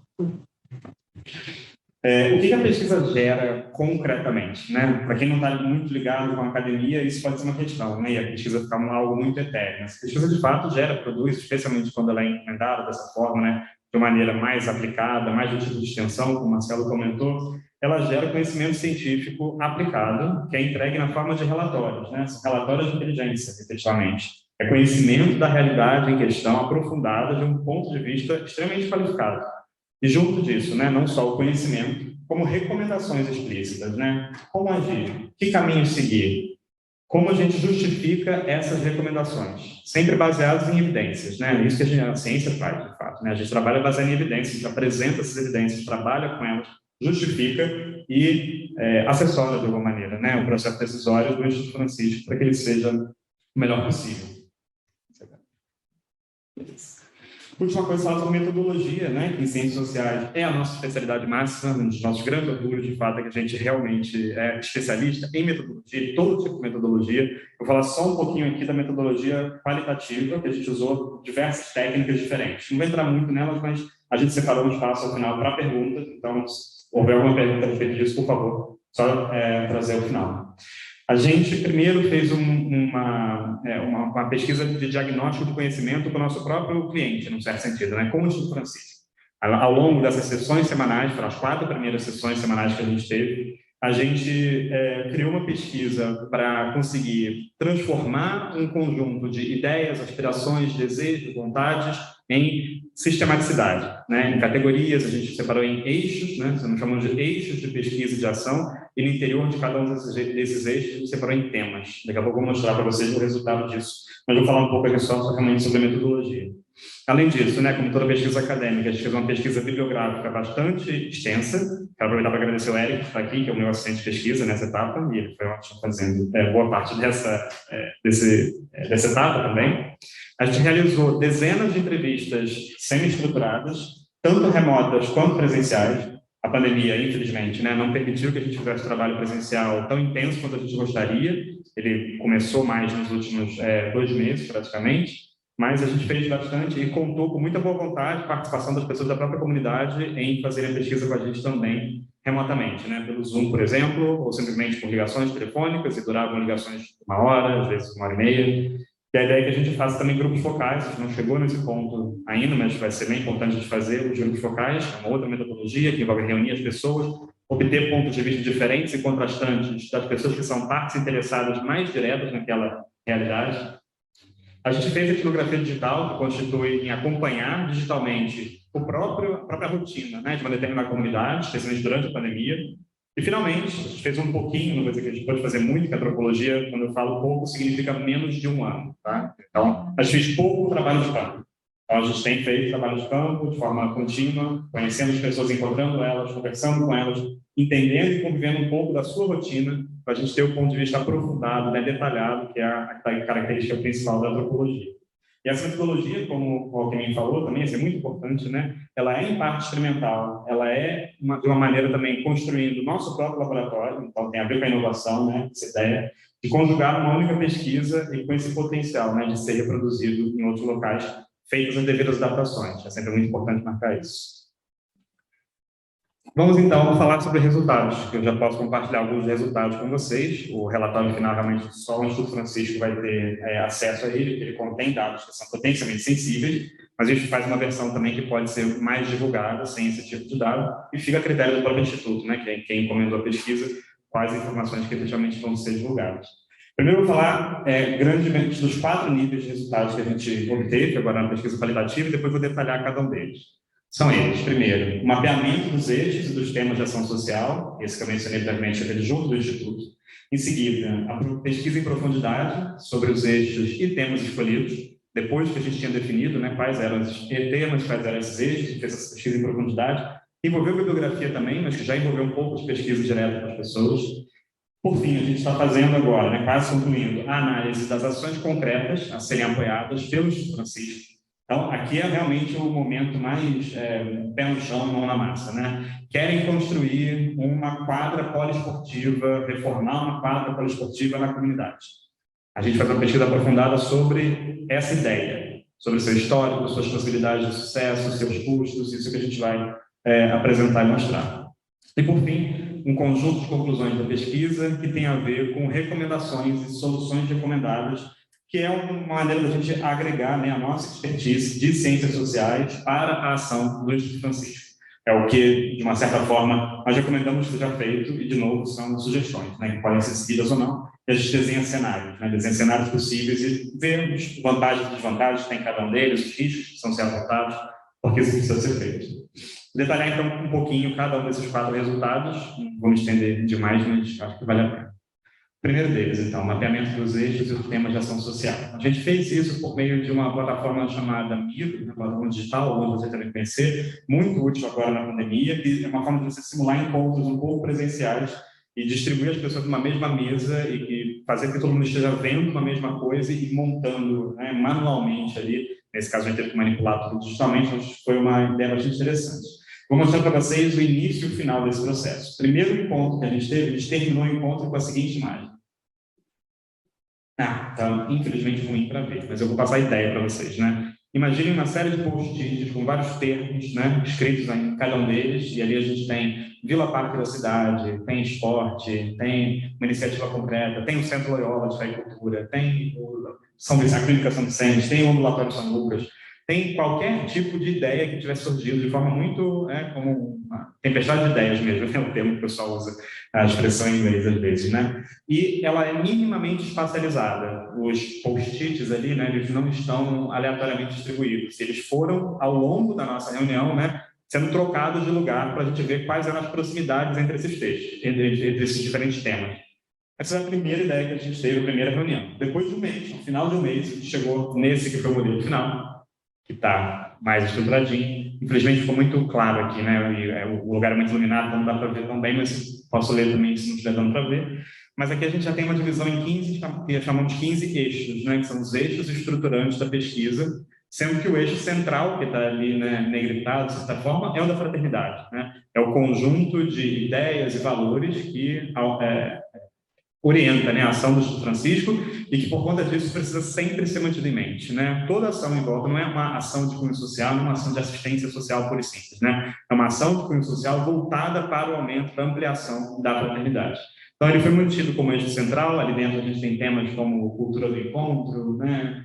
O que a pesquisa gera concretamente, né? Para quem não está muito ligado com a academia, isso pode ser uma questão, né? E a pesquisa fica algo muito etéreo. A pesquisa, de fato, produz, especialmente quando ela é implementada dessa forma, né? De maneira mais aplicada, mais de tipo de extensão, como o Marcelo comentou, ela gera conhecimento científico aplicado, que é entregue na forma de relatórios, né? São relatórios de inteligência, efetivamente. É conhecimento da realidade em questão, aprofundada, de um ponto de vista extremamente qualificado. E junto disso, né, não só o conhecimento, como recomendações explícitas, né? Como agir, que caminho seguir, como a gente justifica essas recomendações, sempre baseadas em evidências, né? Isso que a ciência faz, de fato, né? A gente trabalha baseado em evidências, a gente apresenta essas evidências, trabalha com elas, justifica e assessora de alguma maneira, né, o processo decisório do Instituto Francisco para que ele seja o melhor possível. Última coisa, falar sobre metodologia, né, que em ciências sociais é a nossa especialidade máxima, um dos nossos grandes orgulhos, de fato, é que a gente realmente é especialista em metodologia, todo tipo de metodologia. Eu vou falar só um pouquinho aqui da metodologia qualitativa, que a gente usou diversas técnicas diferentes. Não vou entrar muito nelas, mas a gente separou um espaço ao final para perguntas, então, se houver alguma pergunta a respeito disso, por favor, só trazer ao final. A gente primeiro fez uma pesquisa de diagnóstico de conhecimento com o nosso próprio cliente, num certo sentido, né, com o Instituto Francisco. Ao longo dessas sessões semanais, foram as 4 primeiras sessões semanais que a gente teve, a gente criou uma pesquisa para conseguir transformar um conjunto de ideias, aspirações, desejos, vontades em sistematicidade, né? Em categorias, a gente separou em eixos, né? Nós chamamos de eixos de pesquisa e de ação, e no interior de cada um desses eixos a gente separou em temas. Daqui a pouco eu vou mostrar para vocês o resultado disso, mas vou falar um pouco aqui só realmente sobre a metodologia. Além disso, né, como toda pesquisa acadêmica, a gente fez uma pesquisa bibliográfica bastante extensa. Quero aproveitar para agradecer o Eric, que está aqui, que é o meu assistente de pesquisa nessa etapa, e ele foi ótimo fazendo boa parte dessa etapa também. A gente realizou dezenas de entrevistas semi-estruturadas, tanto remotas quanto presenciais. A pandemia, infelizmente, né, não permitiu que a gente fizesse trabalho presencial tão intenso quanto a gente gostaria. Ele começou mais nos últimos 2 meses, praticamente. Mas a gente fez bastante e contou com muita boa vontade, participação das pessoas da própria comunidade em fazerem a pesquisa com a gente também remotamente, né? Pelo Zoom, por exemplo, ou simplesmente por ligações telefônicas, e duravam ligações de 1 hora, às vezes 1h30. E a ideia é que a gente faça também grupos focais, a gente não chegou nesse ponto ainda, mas vai ser bem importante a gente fazer os grupos focais, é uma outra metodologia que envolve reunir as pessoas, obter pontos de vista diferentes e contrastantes das pessoas que são partes interessadas mais diretas naquela realidade. A gente fez a etnografia digital, que constitui em acompanhar digitalmente a própria rotina, né, de uma determinada comunidade, especialmente durante a pandemia. E, finalmente, a gente fez um pouquinho, não vou dizer que a gente pode fazer muito, que a antropologia, quando eu falo pouco, significa menos de 1 ano. Tá? Então, a gente fez pouco trabalho de campo. Então, a gente tem feito trabalho de campo de forma contínua, conhecendo as pessoas, encontrando elas, conversando com elas, entendendo e convivendo um pouco da sua rotina, para a gente ter o ponto de vista aprofundado, né, detalhado, que é a característica principal da antropologia. E essa metodologia, como o Alckmin falou também, isso é muito importante, né? Ela é em parte experimental, ela é de uma maneira também construindo o nosso próprio laboratório, então tem a ver com a inovação, né? Essa ideia de conjugar uma única pesquisa e com esse potencial, né? De ser reproduzido em outros locais, feitas as devidas adaptações. É sempre muito importante marcar isso. Vamos, então, falar sobre resultados, que eu já posso compartilhar alguns resultados com vocês. O relatório final, realmente, só o Instituto Francisco vai ter acesso a ele, porque ele contém dados que são potencialmente sensíveis, mas a gente faz uma versão também que pode ser mais divulgada, sem esse tipo de dado, e fica a critério do próprio Instituto, né, que é quem encomendou a pesquisa, quais informações que efetivamente vão ser divulgadas. Primeiro, eu vou falar grandemente dos 4 níveis de resultados que a gente obteve, agora na pesquisa qualitativa, e depois vou detalhar cada um deles. São eles, primeiro, o mapeamento dos eixos e dos temas de ação social, esse que eu mencionei brevemente, ele junto do Instituto. Em seguida, a pesquisa em profundidade sobre os eixos e temas escolhidos, depois que a gente tinha definido, né, quais eram os temas, quais eram esses eixos, fez essa pesquisa em profundidade. Envolveu bibliografia também, mas que já envolveu um pouco de pesquisa direta com as pessoas. Por fim, a gente está fazendo agora, né, quase concluindo, a análise das ações concretas a serem apoiadas pelo Instituto Francisco. Então, aqui é realmente o momento mais pé no chão, mão na massa, né? Querem construir uma quadra poliesportiva, reformar uma quadra poliesportiva na comunidade. A gente faz uma pesquisa aprofundada sobre essa ideia, sobre o seu histórico, suas possibilidades de sucesso, seus custos, isso que a gente vai apresentar e mostrar. E, por fim, um conjunto de conclusões da pesquisa que tem a ver com recomendações e soluções recomendadas, que é uma maneira da gente agregar, né, a nossa expertise de ciências sociais para a ação do Instituto Francisco. É o que, de uma certa forma, nós recomendamos que seja feito, e, de novo, são sugestões, né, que podem ser seguidas ou não, e a gente desenha cenários, né, desenha cenários possíveis e vemos vantagens e desvantagens que tem cada um deles, os riscos que são sendo adotados, porque isso precisa ser feito. Detalhar, então, um pouquinho cada um desses 4 resultados, não vou me estender demais, mas acho que vale a pena. O primeiro deles, então, mapeamento dos eixos e os temas de ação social. A gente fez isso por meio de uma plataforma chamada Miro, uma plataforma digital, alguns vocês devem conhecer, muito útil agora na pandemia, e é uma forma de você simular encontros um pouco presenciais e distribuir as pessoas numa mesma mesa e fazer com que todo mundo esteja vendo uma mesma coisa e montando, né, manualmente ali. Nesse caso, a gente teve que manipular tudo digitalmente, mas foi uma ideia bastante interessante. Vou mostrar para vocês o início e o final desse processo. O primeiro encontro que a gente teve, a gente terminou o encontro com a seguinte imagem. Tá infelizmente ruim para ver, mas eu vou passar a ideia para vocês, né? Imaginem uma série de post-its com vários termos, né, escritos em cada um deles, e ali a gente tem Vila Parque da cidade, tem esporte, tem uma iniciativa concreta, tem o Centro Loyola de Fé e Cultura, tem a Clínica São Vicente, tem o Ambulatório São Lucas, tem qualquer tipo de ideia que tivesse surgido de forma muito, como uma tempestade de ideias mesmo, é o termo que o pessoal usa, a expressão em inglês às vezes, né? E ela é minimamente espacializada. Os post-its ali, né, eles não estão aleatoriamente distribuídos. Eles foram, ao longo da nossa reunião, né, sendo trocados de lugar para a gente ver quais eram as proximidades entre esses textos, entre esses diferentes temas. Essa é a primeira ideia que a gente teve, a primeira reunião. Depois de um mês, no final de um mês, a gente chegou nesse que foi o modelo final, que está mais estruturadinho. Infelizmente ficou muito claro aqui, né? E, o lugar é muito iluminado, então não dá para ver tão bem, mas posso ler também se não estiver dando para ver. Mas aqui a gente já tem uma divisão em 15, que chamamos de 15 eixos, né? Que são os eixos estruturantes da pesquisa, sendo que o eixo central, que está ali, né, negritado, de certa forma, é o da fraternidade, né? É o conjunto de ideias e valores que orienta, né, a ação do Instituto Francisco e que, por conta disso, precisa sempre ser mantido em mente, né? Toda ação em volta não é uma ação de cunho social, não é uma ação de assistência social pura e simples, né? É uma ação de cunho social voltada para o aumento, para a ampliação da fraternidade. Então, ele foi mantido como eixo central. Ali dentro a gente tem temas como cultura do encontro, né?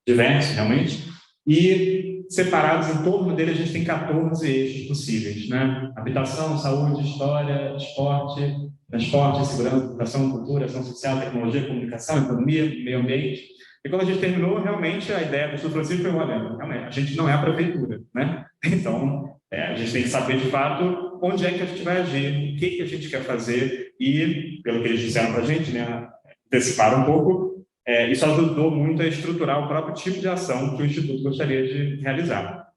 Diversos, realmente. E separados em torno dele a gente tem 14 eixos possíveis, né? Habitação, saúde, história, esporte, transporte, segurança, educação, cultura, ação social, tecnologia, comunicação, economia, meio ambiente. E quando a gente terminou, realmente a ideia do Instituto Francisco foi, olha, realmente, a gente não é a prefeitura, né? Então, a gente tem que saber de fato onde é que a gente vai agir, o que a gente quer fazer e, pelo que eles disseram para a gente, né, anteciparam um pouco, isso ajudou muito a estruturar o próprio tipo de ação que o Instituto gostaria de realizar.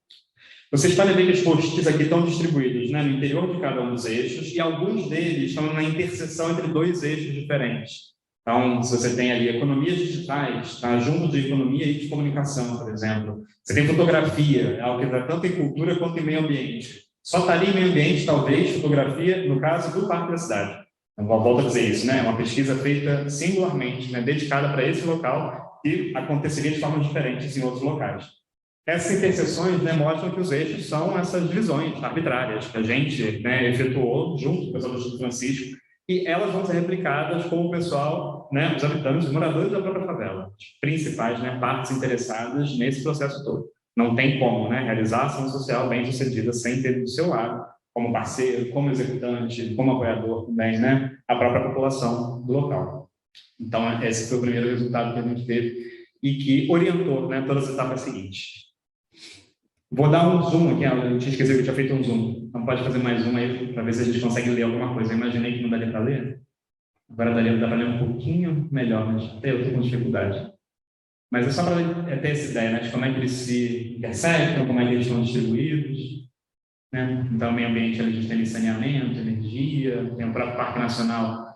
Vocês podem ver que os post-its aqui estão distribuídos, né, no interior de cada um dos eixos, e alguns deles estão na interseção entre 2 eixos diferentes. Então, se você tem ali economias digitais, tá? Junto de economia e de comunicação, por exemplo. Você tem fotografia, é algo que está tanto em cultura quanto em meio ambiente. Só estaria em meio ambiente, talvez, fotografia, no caso do Parque da Cidade. Então, volto a dizer isso, né? É uma pesquisa feita singularmente, né? Dedicada para esse local e aconteceria de formas diferentes em outros locais. Essas interseções, né, mostram que os eixos são essas divisões arbitrárias que a gente, né, efetuou junto com o pessoal do Instituto Francisco, e elas vão ser replicadas com o pessoal, né, os habitantes, os moradores da própria favela, as principais, né, partes interessadas nesse processo todo. Não tem como, né, realizar ação social bem-sucedida sem ter do seu lado, como parceiro, como executante, como apoiador também, né, a própria população do local. Então, esse foi o primeiro resultado que a gente teve e que orientou, né, todas as etapas seguintes. Vou dar um zoom aqui, eu tinha esquecido que eu tinha feito um zoom. Então pode fazer mais um aí para ver se a gente consegue ler alguma coisa. Eu imaginei que não daria para ler. Agora dá para ler um pouquinho melhor, mas até eu estou com dificuldade. Mas é só para ter essa ideia, né, de como é que eles se intersectam, como é que eles estão distribuídos. Né? Então, meio ambiente, a gente tem saneamento, energia, tem o próprio Parque Nacional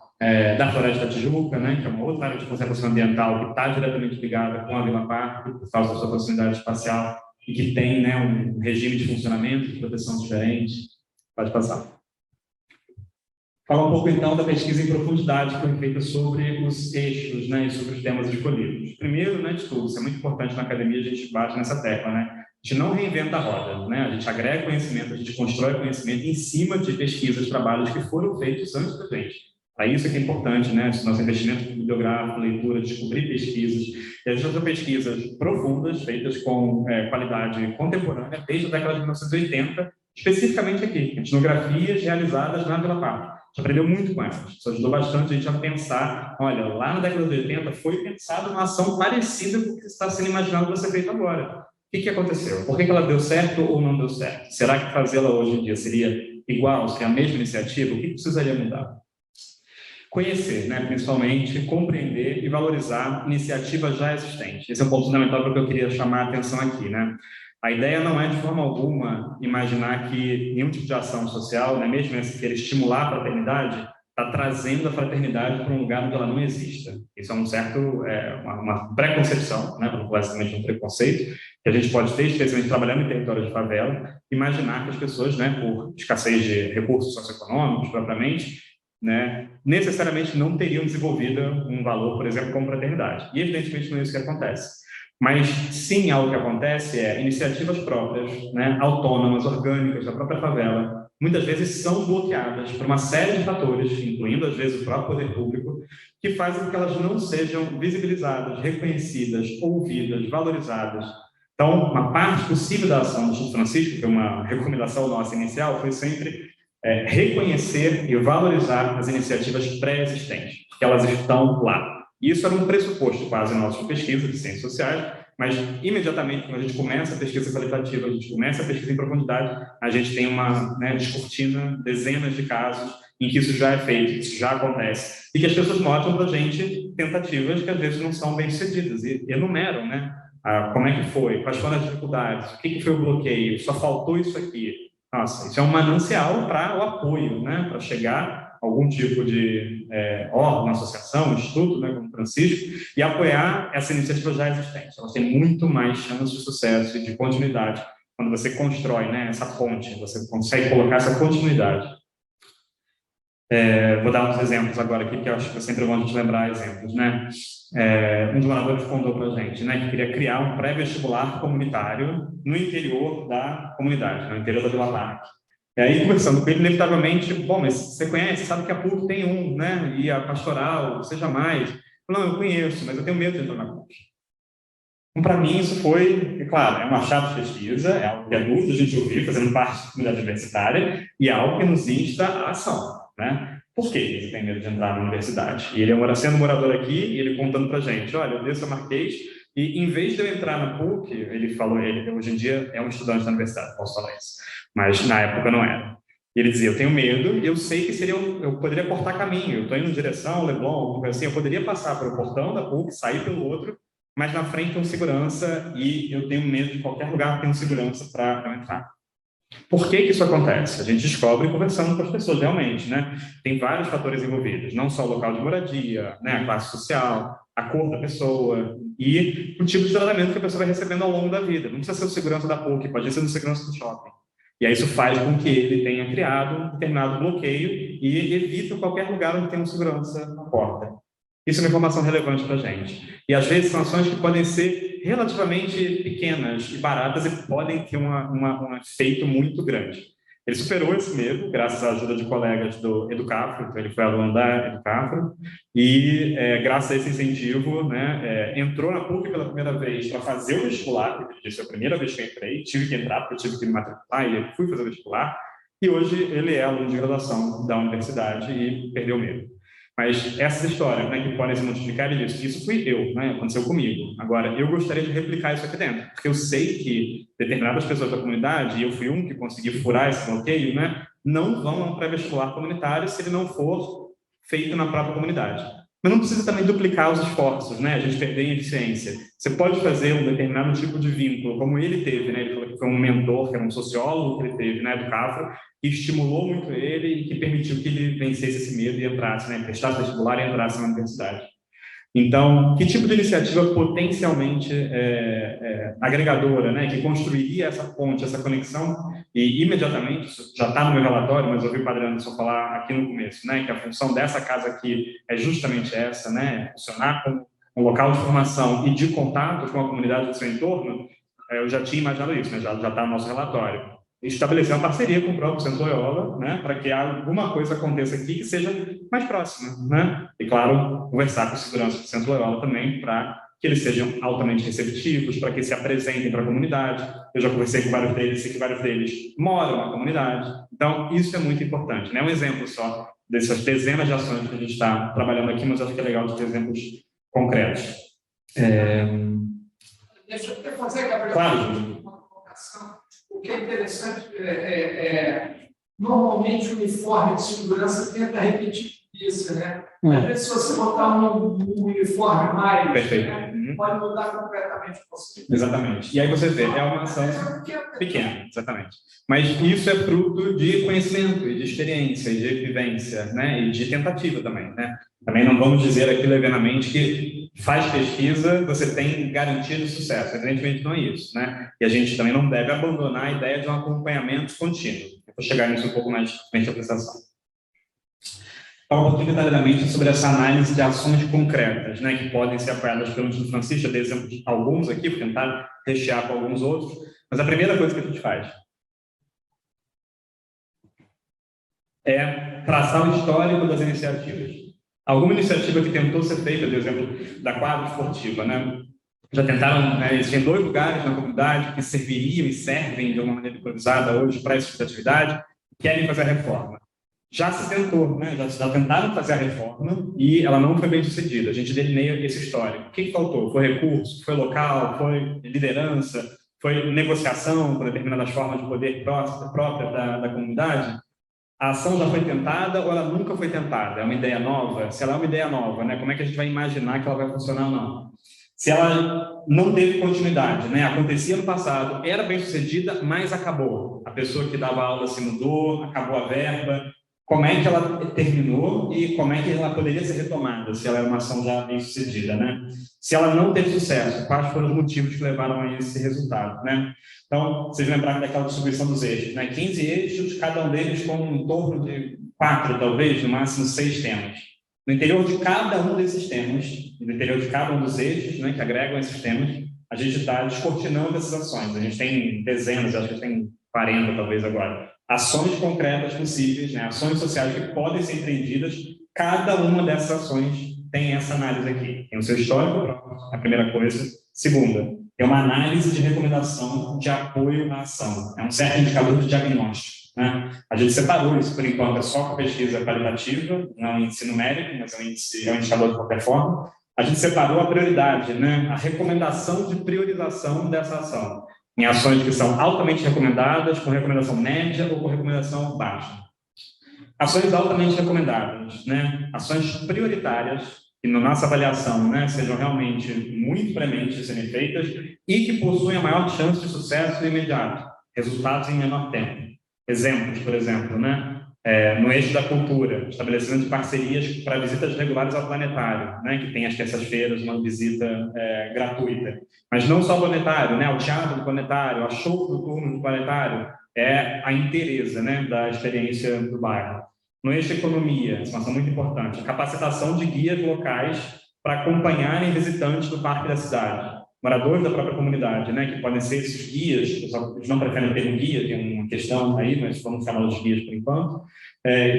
da Floresta da Tijuca, né, que é uma outra área de conservação ambiental que está diretamente ligada com a Vila Parque, por causa da sua proximidade espacial, e que tem, né, um regime de funcionamento, de proteção diferente. Pode passar. Falar um pouco, então, da pesquisa em profundidade que foi feita sobre os eixos, né, e sobre os temas escolhidos. Primeiro, né, de tudo, isso é muito importante na academia, a gente bate nessa tecla, né? A gente não reinventa a roda, né? A gente agrega conhecimento, a gente constrói conhecimento em cima de pesquisas, trabalhos que foram feitos antes da gente. Para isso é que é importante, né? Esse nosso investimento bibliográfico, leitura, descobrir pesquisas. E a gente faz pesquisas profundas, feitas com qualidade contemporânea, desde a década de 1980, especificamente aqui, etnografias realizadas na Vila Parque. A gente aprendeu muito com elas. Isso ajudou bastante a gente a pensar, olha, lá na década de 80 foi pensada uma ação parecida com o que está sendo imaginado para ser feito agora. O que aconteceu? Por que ela deu certo ou não deu certo? Será que fazê-la hoje em dia seria igual, seria a mesma iniciativa? O que precisaria mudar? Conhecer, né, principalmente, compreender e valorizar iniciativas já existentes. Esse é um ponto fundamental para o que eu queria chamar a atenção aqui, né? A ideia não é, de forma alguma, imaginar que nenhum tipo de ação social, né, mesmo esse querer estimular a fraternidade, está trazendo a fraternidade para um lugar onde ela não exista. Isso é uma preconcepção, né, basicamente um preconceito, que a gente pode ter, especialmente trabalhando em território de favela, imaginar que as pessoas, né, por escassez de recursos socioeconômicos, propriamente, né, necessariamente não teriam desenvolvido um valor, por exemplo, como fraternidade. E, evidentemente, não é isso que acontece. Mas, sim, algo que acontece é iniciativas próprias, né, autônomas, orgânicas, da própria favela, muitas vezes são bloqueadas por uma série de fatores, incluindo, às vezes, o próprio poder público, que fazem com que elas não sejam visibilizadas, reconhecidas, ouvidas, valorizadas. Então, uma parte possível da ação do Instituto Francisco, que é uma recomendação nossa inicial, foi sempre reconhecer e valorizar as iniciativas pré-existentes, porque elas estão lá. E isso era um pressuposto quase nosso de pesquisa de ciências sociais, mas imediatamente, quando a gente começa a pesquisa qualitativa, a gente começa a pesquisa em profundidade, a gente tem uma, né, descortina, dezenas de casos em que isso já é feito, que isso já acontece, e que as pessoas mostram para a gente tentativas que às vezes não são bem-sucedidas, e enumeram, né, como é que foi, quais foram as dificuldades, o que foi o bloqueio, só faltou isso aqui. Nossa, isso é um manancial para o apoio, né, para chegar a algum tipo de órgão, associação, instituto, né, como Francisco, e apoiar essa iniciativa já existente. Elas têm muito mais chances de sucesso e de continuidade quando você constrói, né, essa ponte, você consegue colocar essa continuidade. Vou dar uns exemplos agora aqui, que eu acho que é sempre bom a gente lembrar exemplos, né? Um dos moradores contou para a gente, né, que queria criar um pré-vestibular comunitário no interior da comunidade, no interior da Vila Parque. E aí, conversando com ele, inevitavelmente, bom, mas você conhece, sabe que a PUC tem um, né, e a Pastoral, seja mais. Não, eu conheço, mas eu tenho medo de entrar na PUC. Então, para mim, isso foi, claro, é uma chave de pesquisa, é algo que é duro a gente ouvir, fazendo parte da comunidade universitária, e é algo que nos insta à ação, né? Por que ele tem medo de entrar na universidade? E ele sendo morador aqui, e ele contando para a gente, olha, eu desço a Marquês, e em vez de eu entrar na PUC, ele falou, ele hoje em dia é um estudante da universidade, posso falar isso, mas na época não era. E ele dizia, eu tenho medo, e eu sei que eu poderia cortar caminho, eu estou indo em direção ao Leblon, alguma coisa assim, eu poderia passar pelo portão da PUC, sair pelo outro, mas na frente tem um segurança, e eu tenho medo de qualquer lugar que tenha um segurança para eu entrar. Por que isso acontece? A gente descobre conversando com as pessoas, realmente, né? Tem vários fatores envolvidos, não só o local de moradia, né? A classe social, a cor da pessoa e o tipo de tratamento que a pessoa vai recebendo ao longo da vida. Não precisa ser o segurança da PUC, pode ser o segurança do shopping. E aí isso faz com que ele tenha criado um determinado bloqueio e evita qualquer lugar onde tem um segurança na porta. Isso é uma informação relevante para a gente. E às vezes são ações que podem ser relativamente pequenas e baratas e podem ter um efeito muito grande. Ele superou esse medo, graças à ajuda de colegas do Educafro, então ele foi aluno da Educafro, e graças a esse incentivo, né, entrou na PUC pela primeira vez para fazer o vestibular, porque ele disse, a primeira vez que eu entrei, tive que entrar, porque eu tive que me matricular, e eu fui fazer o vestibular, e hoje ele é aluno de graduação da universidade e perdeu o medo. Mas essas histórias, né, que podem se multiplicar, ele disse, isso fui eu, né, aconteceu comigo. Agora, eu gostaria de replicar isso aqui dentro, porque eu sei que determinadas pessoas da comunidade, e eu fui um que consegui furar esse bloqueio, né, não vão a um pré-vestibular comunitário se ele não for feito na própria comunidade. Mas não precisa também duplicar os esforços, né, a gente perder em eficiência. Você pode fazer um determinado tipo de vínculo, como ele teve, né, ele falou que foi um mentor, que era um sociólogo que ele teve, né, do Cafro, que estimulou muito ele e que permitiu que ele vencesse esse medo e entrasse, né, prestasse vestibular e entrasse na universidade. Então, que tipo de iniciativa potencialmente agregadora, né, que construiria essa ponte, essa conexão, e imediatamente, isso já está no meu relatório, mas eu ouvi o Padre Anderson falar aqui no começo, né, que a função dessa casa aqui é justamente essa, né, funcionar como um local de formação e de contato com a comunidade do seu entorno. Eu já tinha imaginado isso, né, já está no nosso relatório. Estabelecer uma parceria com o próprio Centro Loyola, né, para que alguma coisa aconteça aqui que seja mais próxima, né? E, claro, conversar com o segurança do Centro Loyola também para que eles sejam altamente receptivos, para que se apresentem para a comunidade. Eu já conversei com vários deles, sei que vários deles moram na comunidade. Então, isso é muito importante, né? Um exemplo só dessas dezenas de ações que a gente está trabalhando aqui, mas acho que é legal de ter exemplos concretos. Deixa eu fazer, Gabriel, claro. uma colocação. O que é interessante normalmente o uniforme de segurança tenta repetir isso, né? Às vezes, se você botar um uniforme mais, né, pode mudar completamente o conceito. Exatamente. E aí você vê, é uma ação pequena, exatamente. Mas isso é fruto de conhecimento, e de experiência, e de vivência, né? E de tentativa também, né? Também não vamos dizer aqui levianamente que faz pesquisa, você tem garantido sucesso. Evidentemente não é isso, né? E a gente também não deve abandonar a ideia de um acompanhamento contínuo. Eu vou chegar nisso um pouco mais frente à apresentação. Oportunitariamente sobre essa análise de ações concretas, né, que podem ser apoiadas pelo Instituto Francisco. Eu dei exemplo de alguns aqui, vou tentar rechear com alguns outros, mas a primeira coisa que a gente faz é traçar o histórico das iniciativas. Alguma iniciativa que tentou ser feita, por exemplo, da quadra esportiva, né? Já tentaram, né, existem 2 lugares na comunidade que serviriam e servem de uma maneira improvisada hoje para essa atividade, querem fazer a reforma. Já se tentou, né? Já tentaram fazer a reforma e ela não foi bem sucedida. A gente delineia esse histórico. O que faltou? Foi recurso? Foi local? Foi liderança? Foi negociação com determinadas formas de poder própria da comunidade? A ação já foi tentada ou ela nunca foi tentada? É uma ideia nova? Se ela é uma ideia nova, né, como é que a gente vai imaginar que ela vai funcionar ou não? Se ela não teve continuidade, né, acontecia no passado, era bem sucedida, mas acabou. A pessoa que dava aula se mudou, acabou a verba. Como é que ela terminou e como é que ela poderia ser retomada, se ela era uma ação já bem sucedida, né? Se ela não teve sucesso, quais foram os motivos que levaram a esse resultado, né? Então, vocês lembraram daquela distribuição dos eixos, né? 15 eixos, cada um deles com em torno de 4, talvez, no máximo 6 temas. No interior de cada um desses temas, no interior de cada um dos eixos, né, que agregam esses temas, a gente está descortinando essas ações. A gente tem dezenas, acho que tem 40 talvez agora. Ações concretas possíveis, né? Ações sociais que podem ser empreendidas. Cada uma dessas ações tem essa análise aqui. Tem o seu histórico, a primeira coisa. Segunda, é uma análise de recomendação de apoio à ação. É um certo indicador de diagnóstico, né? A gente separou isso, por enquanto, é só com a pesquisa qualitativa, não é um índice numérico, mas é um indicador de qualquer forma. A gente separou a prioridade, né? A recomendação de priorização dessa ação, em ações que são altamente recomendadas, com recomendação média ou com recomendação baixa. Ações altamente recomendadas, né? Ações prioritárias, que na nossa avaliação, né, sejam realmente muito prementes de serem feitas e que possuem a maior chance de sucesso imediato. resultados em menor tempo. Exemplos, por exemplo, né? No eixo da cultura, estabelecimento de parcerias para visitas regulares ao planetário, né? Que tem às terças-feiras uma visita gratuita. Mas não só o planetário, né? Ao teatro do planetário, ao show do turno do planetário, é a inteireza, né? Da experiência do bairro. No eixo economia, essa é uma ação muito importante, a capacitação de guias locais para acompanharem visitantes do parque da cidade, moradores da própria comunidade, né, que podem ser esses guias, eles não preferem ter um guia, tem uma questão aí, mas vamos chamar de guias por enquanto,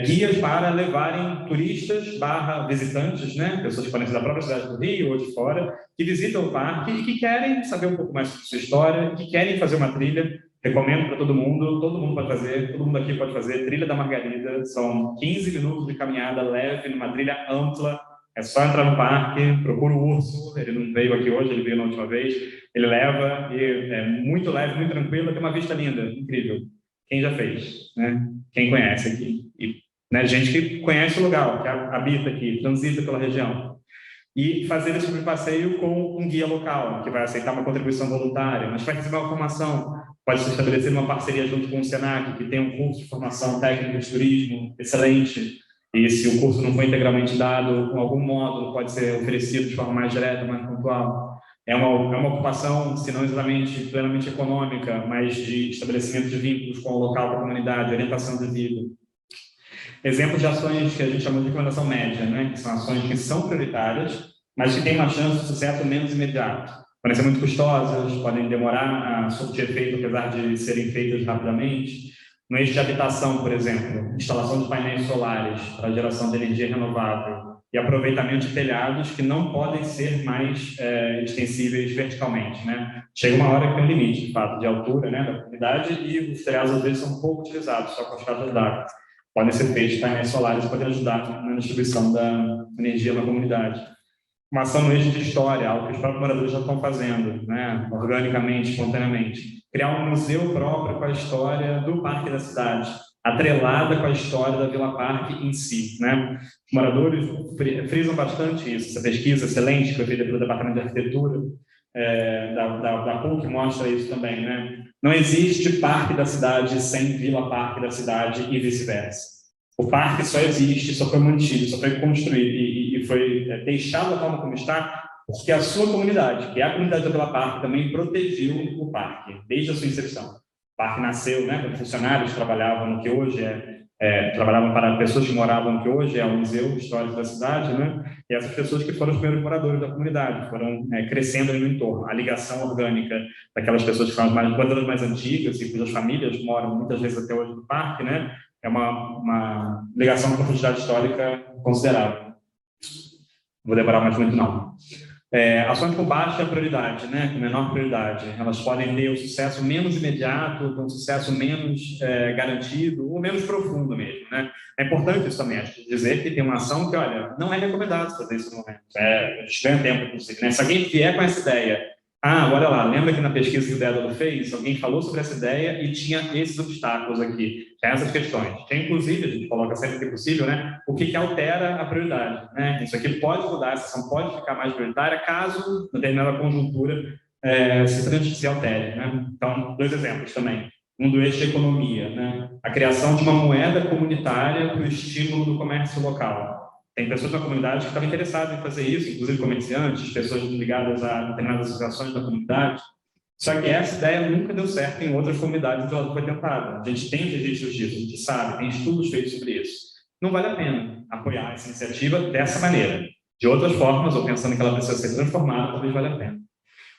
guias para levarem turistas / visitantes, né, pessoas que podem ser da própria cidade do Rio ou de fora, que visitam o parque e que querem saber um pouco mais sobre sua história, que querem fazer uma trilha. Recomendo para todo mundo pode fazer, todo mundo aqui pode fazer, Trilha da Margarida, são 15 minutos de caminhada leve, numa trilha ampla. É só entrar no parque, procura o urso, ele não veio aqui hoje, ele veio na última vez, ele leva, e é muito leve, muito tranquilo, tem uma vista linda, incrível. Quem já fez, né? Quem conhece aqui? E, né, gente que conhece o lugar, que habita aqui, transita pela região. E fazer esse tipo de passeio com um guia local, que vai aceitar uma contribuição voluntária, mas vai receber uma formação, pode se estabelecer uma parceria junto com o Senac, que tem um curso de formação técnica de turismo excelente. E se o curso não foi integralmente dado, com algum módulo pode ser oferecido de forma mais direta, mais pontual. É uma ocupação, se não exatamente plenamente econômica, mas de estabelecimento de vínculos com o local, com a comunidade, orientação de vida. Exemplos de ações que a gente chama de recomendação média, né? Que são ações que são prioritárias, mas que têm uma chance de sucesso menos imediato. Podem ser muito custosas, podem demorar a surtir efeito, apesar de serem feitas rapidamente. No eixo de habitação, por exemplo, instalação de painéis solares para geração de energia renovável e aproveitamento de telhados que não podem ser mais extensíveis verticalmente, né? Chega uma hora que tem um limite, de fato, de altura, né, da comunidade, e os telhados, às vezes, são pouco utilizados, só com as caixas d'água. Podem ser feitos painéis solares que podem ajudar na distribuição da energia na comunidade. Uma ação no eixo de história, algo que os próprios moradores já estão fazendo, né, organicamente, espontaneamente. Criar um museu próprio com a história do Parque da Cidade, atrelada com a história da Vila Parque em si, né? Os moradores frisam bastante isso. Essa pesquisa excelente que foi feita pelo Departamento de Arquitetura da PUC mostra isso também, né? Não existe Parque da Cidade sem Vila Parque da Cidade e vice-versa. O parque só existe, só foi mantido, só foi construído e foi deixado da forma como está, porque a sua comunidade, que é a comunidade da Vila Parque, também protegeu o parque, desde a sua inserção. O parque nasceu, né, quando funcionários trabalhavam no que hoje trabalhavam para pessoas que moravam no que hoje é o Museu Histórico da Cidade, né, e essas pessoas que foram os primeiros moradores da comunidade, foram crescendo ali no entorno. A ligação orgânica daquelas pessoas que são as moradoras mais antigas e cujas famílias moram muitas vezes até hoje no parque, né, é uma ligação com profundidade histórica considerável. Vou demorar mais muito, não. Ações com baixa prioridade, né, com menor prioridade, elas podem ter um sucesso menos imediato, um sucesso menos garantido ou menos profundo mesmo, né? É importante isso também, acho, dizer que tem uma ação que, olha, não é recomendado fazer isso no momento. A gente ganha tempo, inclusive, né? Se alguém vier com essa ideia, olha lá, lembra que na pesquisa que o Dédalo fez, alguém falou sobre essa ideia e tinha esses obstáculos aqui, essas questões. Que, inclusive, a gente coloca sempre que possível, né, o que altera a prioridade, né? Isso aqui pode mudar, essa ação pode ficar mais prioritária caso, na determinada conjuntura, se altere, né? Então, 2 exemplos também. Um do eixo de economia, né? A criação de uma moeda comunitária para o estímulo do comércio local. Tem pessoas na comunidade que estavam interessadas em fazer isso, inclusive comerciantes, pessoas ligadas a determinadas associações da comunidade. Só que essa ideia nunca deu certo em outras comunidades onde ela foi tentada. A gente tem registros disso, a gente sabe, tem estudos feitos sobre isso. Não vale a pena apoiar essa iniciativa dessa maneira. De outras formas, ou pensando que ela precisa ser transformada, talvez valha a pena.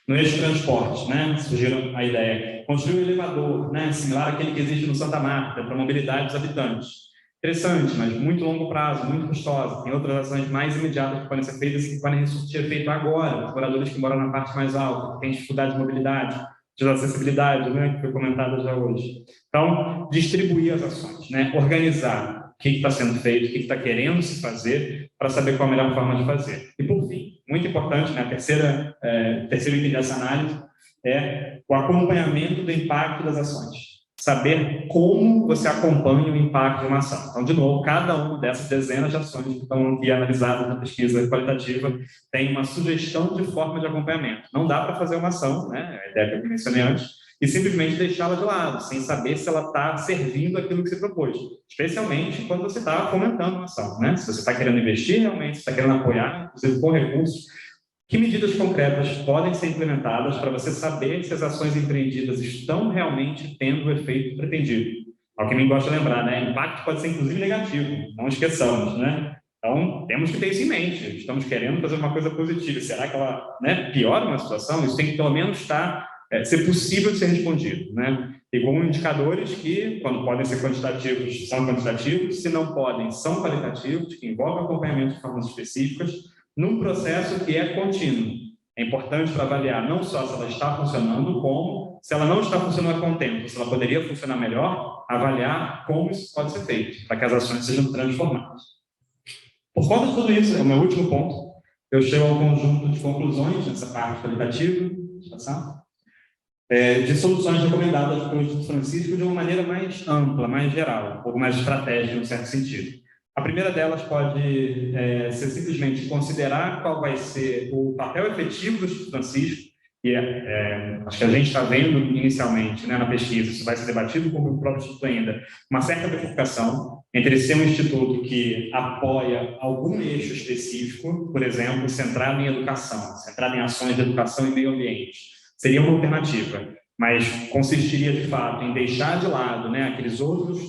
No eixo de transporte, né, surgiram a ideia. Construir um elevador, né, similar àquele que existe no Santa Marta, para a mobilidade dos habitantes. Interessante, mas muito longo prazo, muito custosa. Tem outras ações mais imediatas que podem ser feitas e que podem surtir efeito agora. Os moradores que moram na parte mais alta, que têm dificuldade de mobilidade, de acessibilidade, né, que foi comentada já hoje. Então, distribuir as ações, né, organizar o que está sendo feito, o que está querendo se fazer, para saber qual a melhor forma de fazer. E, por fim, muito importante, né, terceiro item dessa análise é o acompanhamento do impacto das ações. Saber como você acompanha o impacto de uma ação. Então, de novo, cada uma dessas dezenas de ações que estão aqui analisadas na pesquisa qualitativa tem uma sugestão de forma de acompanhamento. Não dá para fazer uma ação, né? A ideia que eu mencionei antes, e simplesmente deixá-la de lado, sem saber se ela está servindo aquilo que você propôs, especialmente quando você está fomentando uma ação, né? Se você está querendo investir realmente, se está querendo apoiar, inclusive com recursos, que medidas concretas podem ser implementadas para você saber se as ações empreendidas estão realmente tendo o efeito pretendido? Ao que me gosta de lembrar, né? Impacto pode ser inclusive negativo, não esqueçamos, né? Então, temos que ter isso em mente. Estamos querendo fazer uma coisa positiva. Será que ela, né, piora uma situação? Isso tem que, pelo menos, ser possível de ser respondido, né? E com indicadores que, quando podem ser quantitativos, são quantitativos, se não podem, são qualitativos, que envolvem acompanhamento de formas específicas, num processo que é contínuo. É importante para avaliar não só se ela está funcionando, como, se ela não está funcionando com o tempo, se ela poderia funcionar melhor, avaliar como isso pode ser feito, para que as ações sejam transformadas. Por conta de tudo isso, é o meu último ponto, eu chego ao conjunto de conclusões nessa parte qualitativa, de soluções recomendadas pelo Instituto Francisco de uma maneira mais ampla, mais geral, um pouco mais estratégica, em um certo sentido. A primeira delas pode ser simplesmente considerar qual vai ser o papel efetivo do Instituto Francisco, que acho que a gente está vendo inicialmente, né, na pesquisa, isso vai ser debatido com o próprio Instituto ainda, uma certa bifurcação entre ser um instituto que apoia algum eixo específico, por exemplo, centrado em educação, centrado em ações de educação e meio ambiente. Seria uma alternativa, mas consistiria, de fato, em deixar de lado, né, aqueles outros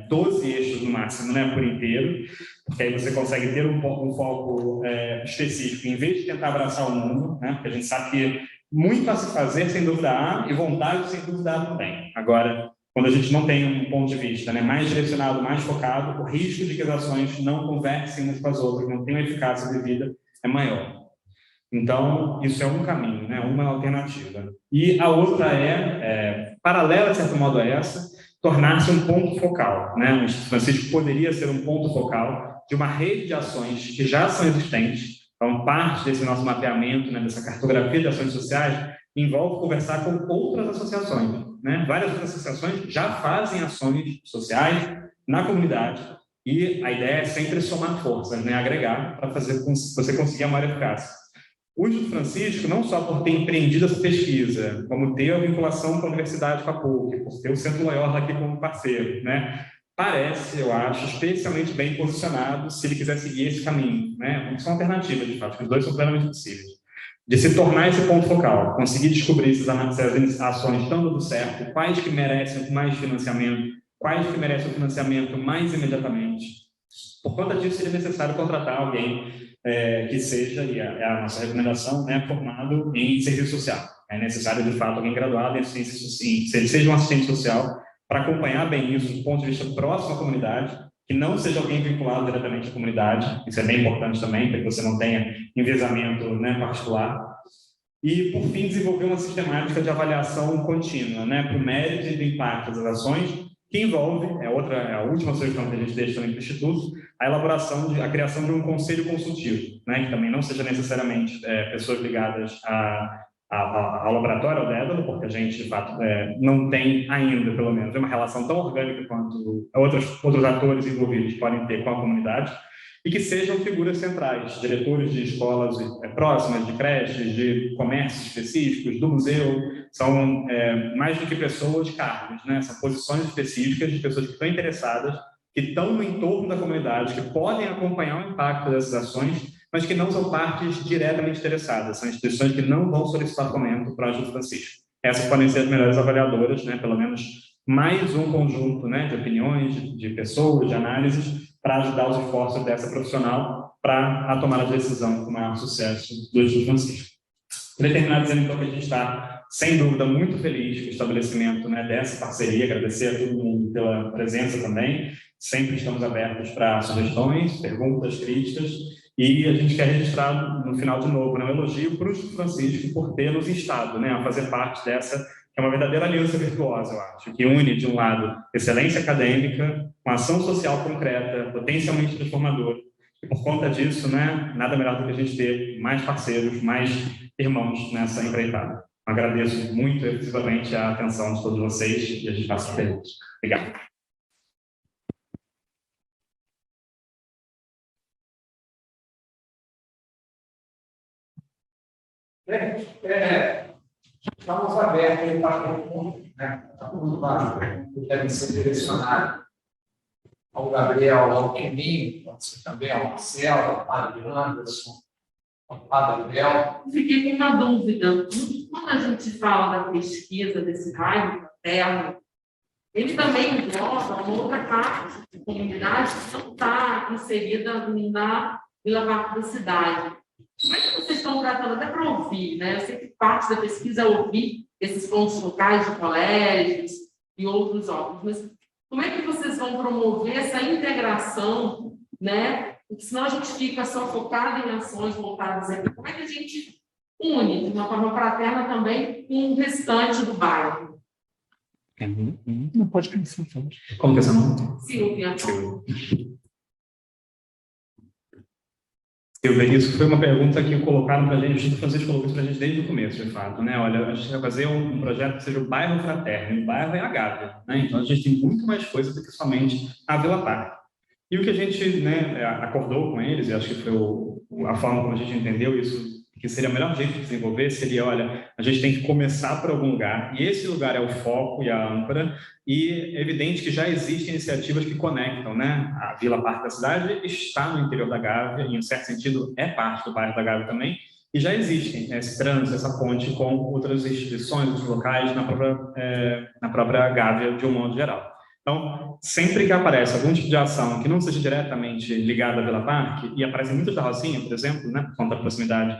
12 eixos no máximo, né, por inteiro, porque aí você consegue ter um foco específico, em vez de tentar abraçar o mundo, né, porque a gente sabe que muito a se fazer, sem dúvida há, e vontade, sem dúvida há também. Agora, quando a gente não tem um ponto de vista, né, mais direcionado, mais focado, o risco de que as ações não conversem umas com as outras, não tenham eficácia devida, é maior. Então, isso é um caminho, né, uma alternativa. E a outra paralela, de certo modo, a essa, tornar-se um ponto focal, né? O Instituto Francisco poderia ser um ponto focal de uma rede de ações que já são existentes. Então, parte desse nosso mapeamento, né, dessa cartografia de ações sociais, envolve conversar com outras associações, né? Várias outras associações já fazem ações sociais na comunidade e a ideia é sempre somar forças, né, agregar, para fazer com que você consiga a maior eficácia. O Instituto Francisco, não só por ter empreendido essa pesquisa, como ter a vinculação com a Universidade, com a PUC, por ter o Centro Loyola aqui como parceiro, né, parece, eu acho, especialmente bem posicionado se ele quiser seguir esse caminho, né? São alternativas, de fato, os dois são plenamente possíveis. De se tornar esse ponto focal, conseguir descobrir se as ações estão dando certo, quais que merecem mais financiamento, quais que merecem o financiamento mais imediatamente. Por conta disso, seria necessário contratar alguém que seja, e a nossa recomendação, né, formado em serviço social. É necessário, de fato, alguém graduado em ciência social, se ele seja um assistente social, para acompanhar bem isso do ponto de vista próximo à comunidade, que não seja alguém vinculado diretamente à comunidade, isso é bem importante também, para que você não tenha enviesamento, né, particular. E, por fim, desenvolver uma sistemática de avaliação contínua, né, para o mérito e do impacto das ações, que envolve, a última sugestão que a gente deixa também para o Instituto, a criação de um conselho consultivo, né, que também não seja necessariamente pessoas ligadas ao laboratório, ao Dédalo, porque a gente, de fato, não tem ainda, pelo menos, uma relação tão orgânica quanto outros atores envolvidos podem ter com a comunidade, e que sejam figuras centrais, diretores de escolas próximas, de creches, de comércios específicos, do museu, são mais do que pessoas, cargos, né? São posições específicas de pessoas que estão interessadas, que estão no entorno da comunidade, que podem acompanhar o impacto dessas ações, mas que não são partes diretamente interessadas, são instituições que não vão solicitar fomento para o Instituto Francisco. Essas podem ser as melhores avaliadoras, né? Pelo menos mais um conjunto, né, de opiniões, de pessoas, de análises, para ajudar os esforços dessa profissional para a tomada de decisão com o maior sucesso do Instituto Francisco. Queria terminar dizendo, então, que a gente está, sem dúvida, muito feliz com o estabelecimento, né, dessa parceria, agradecer a todo mundo pela presença também, sempre estamos abertos para sugestões, perguntas, críticas, e a gente quer registrar, no final, de novo, um elogio para o Instituto Francisco por ter nos instado, né, a fazer parte dessa, que é uma verdadeira aliança virtuosa, eu acho, que une, de um lado, excelência acadêmica, com ação social concreta, potencialmente transformadora. E, por conta disso, né, nada melhor do que a gente ter mais parceiros, mais irmãos nessa empreitada. Agradeço muito efetivamente a atenção de todos vocês e a gente passa a perguntas. Obrigado. estamos abertos para todo mundo, né? Todo mundo que deve ser direcionado ao Gabriel, ao Keninho, pode ser também ao Marcelo, ao Padre Anderson, ao Padre Abel. Fiquei com uma dúvida. Quando a gente fala da pesquisa desse bairro fraterno, ele também engloba uma outra parte da comunidade que não está inserida na Vila Parque da cidade. Como é que vocês estão tratando, até para ouvir, né? Eu sei que parte da pesquisa é ouvir esses pontos locais de colégios e outros órgãos, mas como é que vocês vão promover essa integração, né? Porque senão a gente fica só focado em ações voltadas aqui. Como é que a gente une de uma forma fraterna também com o restante do bairro? Não pode pensar. Como que é seu nome? Silvia. Silvia, isso foi uma pergunta que colocaram para a gente, o Francisco colocou isso para a gente desde o começo, de fato, né? Olha, a gente vai fazer um projeto que seja o bairro fraterno, o bairro é a Gávea, né? Então a gente tem muito mais coisa do que somente a Vila Parque. E o que a gente, né, acordou com eles, e acho que foi a forma como a gente entendeu isso, que seria o melhor jeito de desenvolver, seria, olha, a gente tem que começar por algum lugar, e esse lugar é o foco e a âncora, e é evidente que já existem iniciativas que conectam, né? A Vila Parque da cidade está no interior da Gávea, e, em certo sentido, é parte do bairro da Gávea também, e já existem esse trânsito, essa ponte com outras instituições, outros locais na própria Gávea, de um modo geral. Então, sempre que aparece algum tipo de ação que não seja diretamente ligada à Vila Parque, e aparecem muitas da Rocinha, por exemplo, né, por conta da proximidade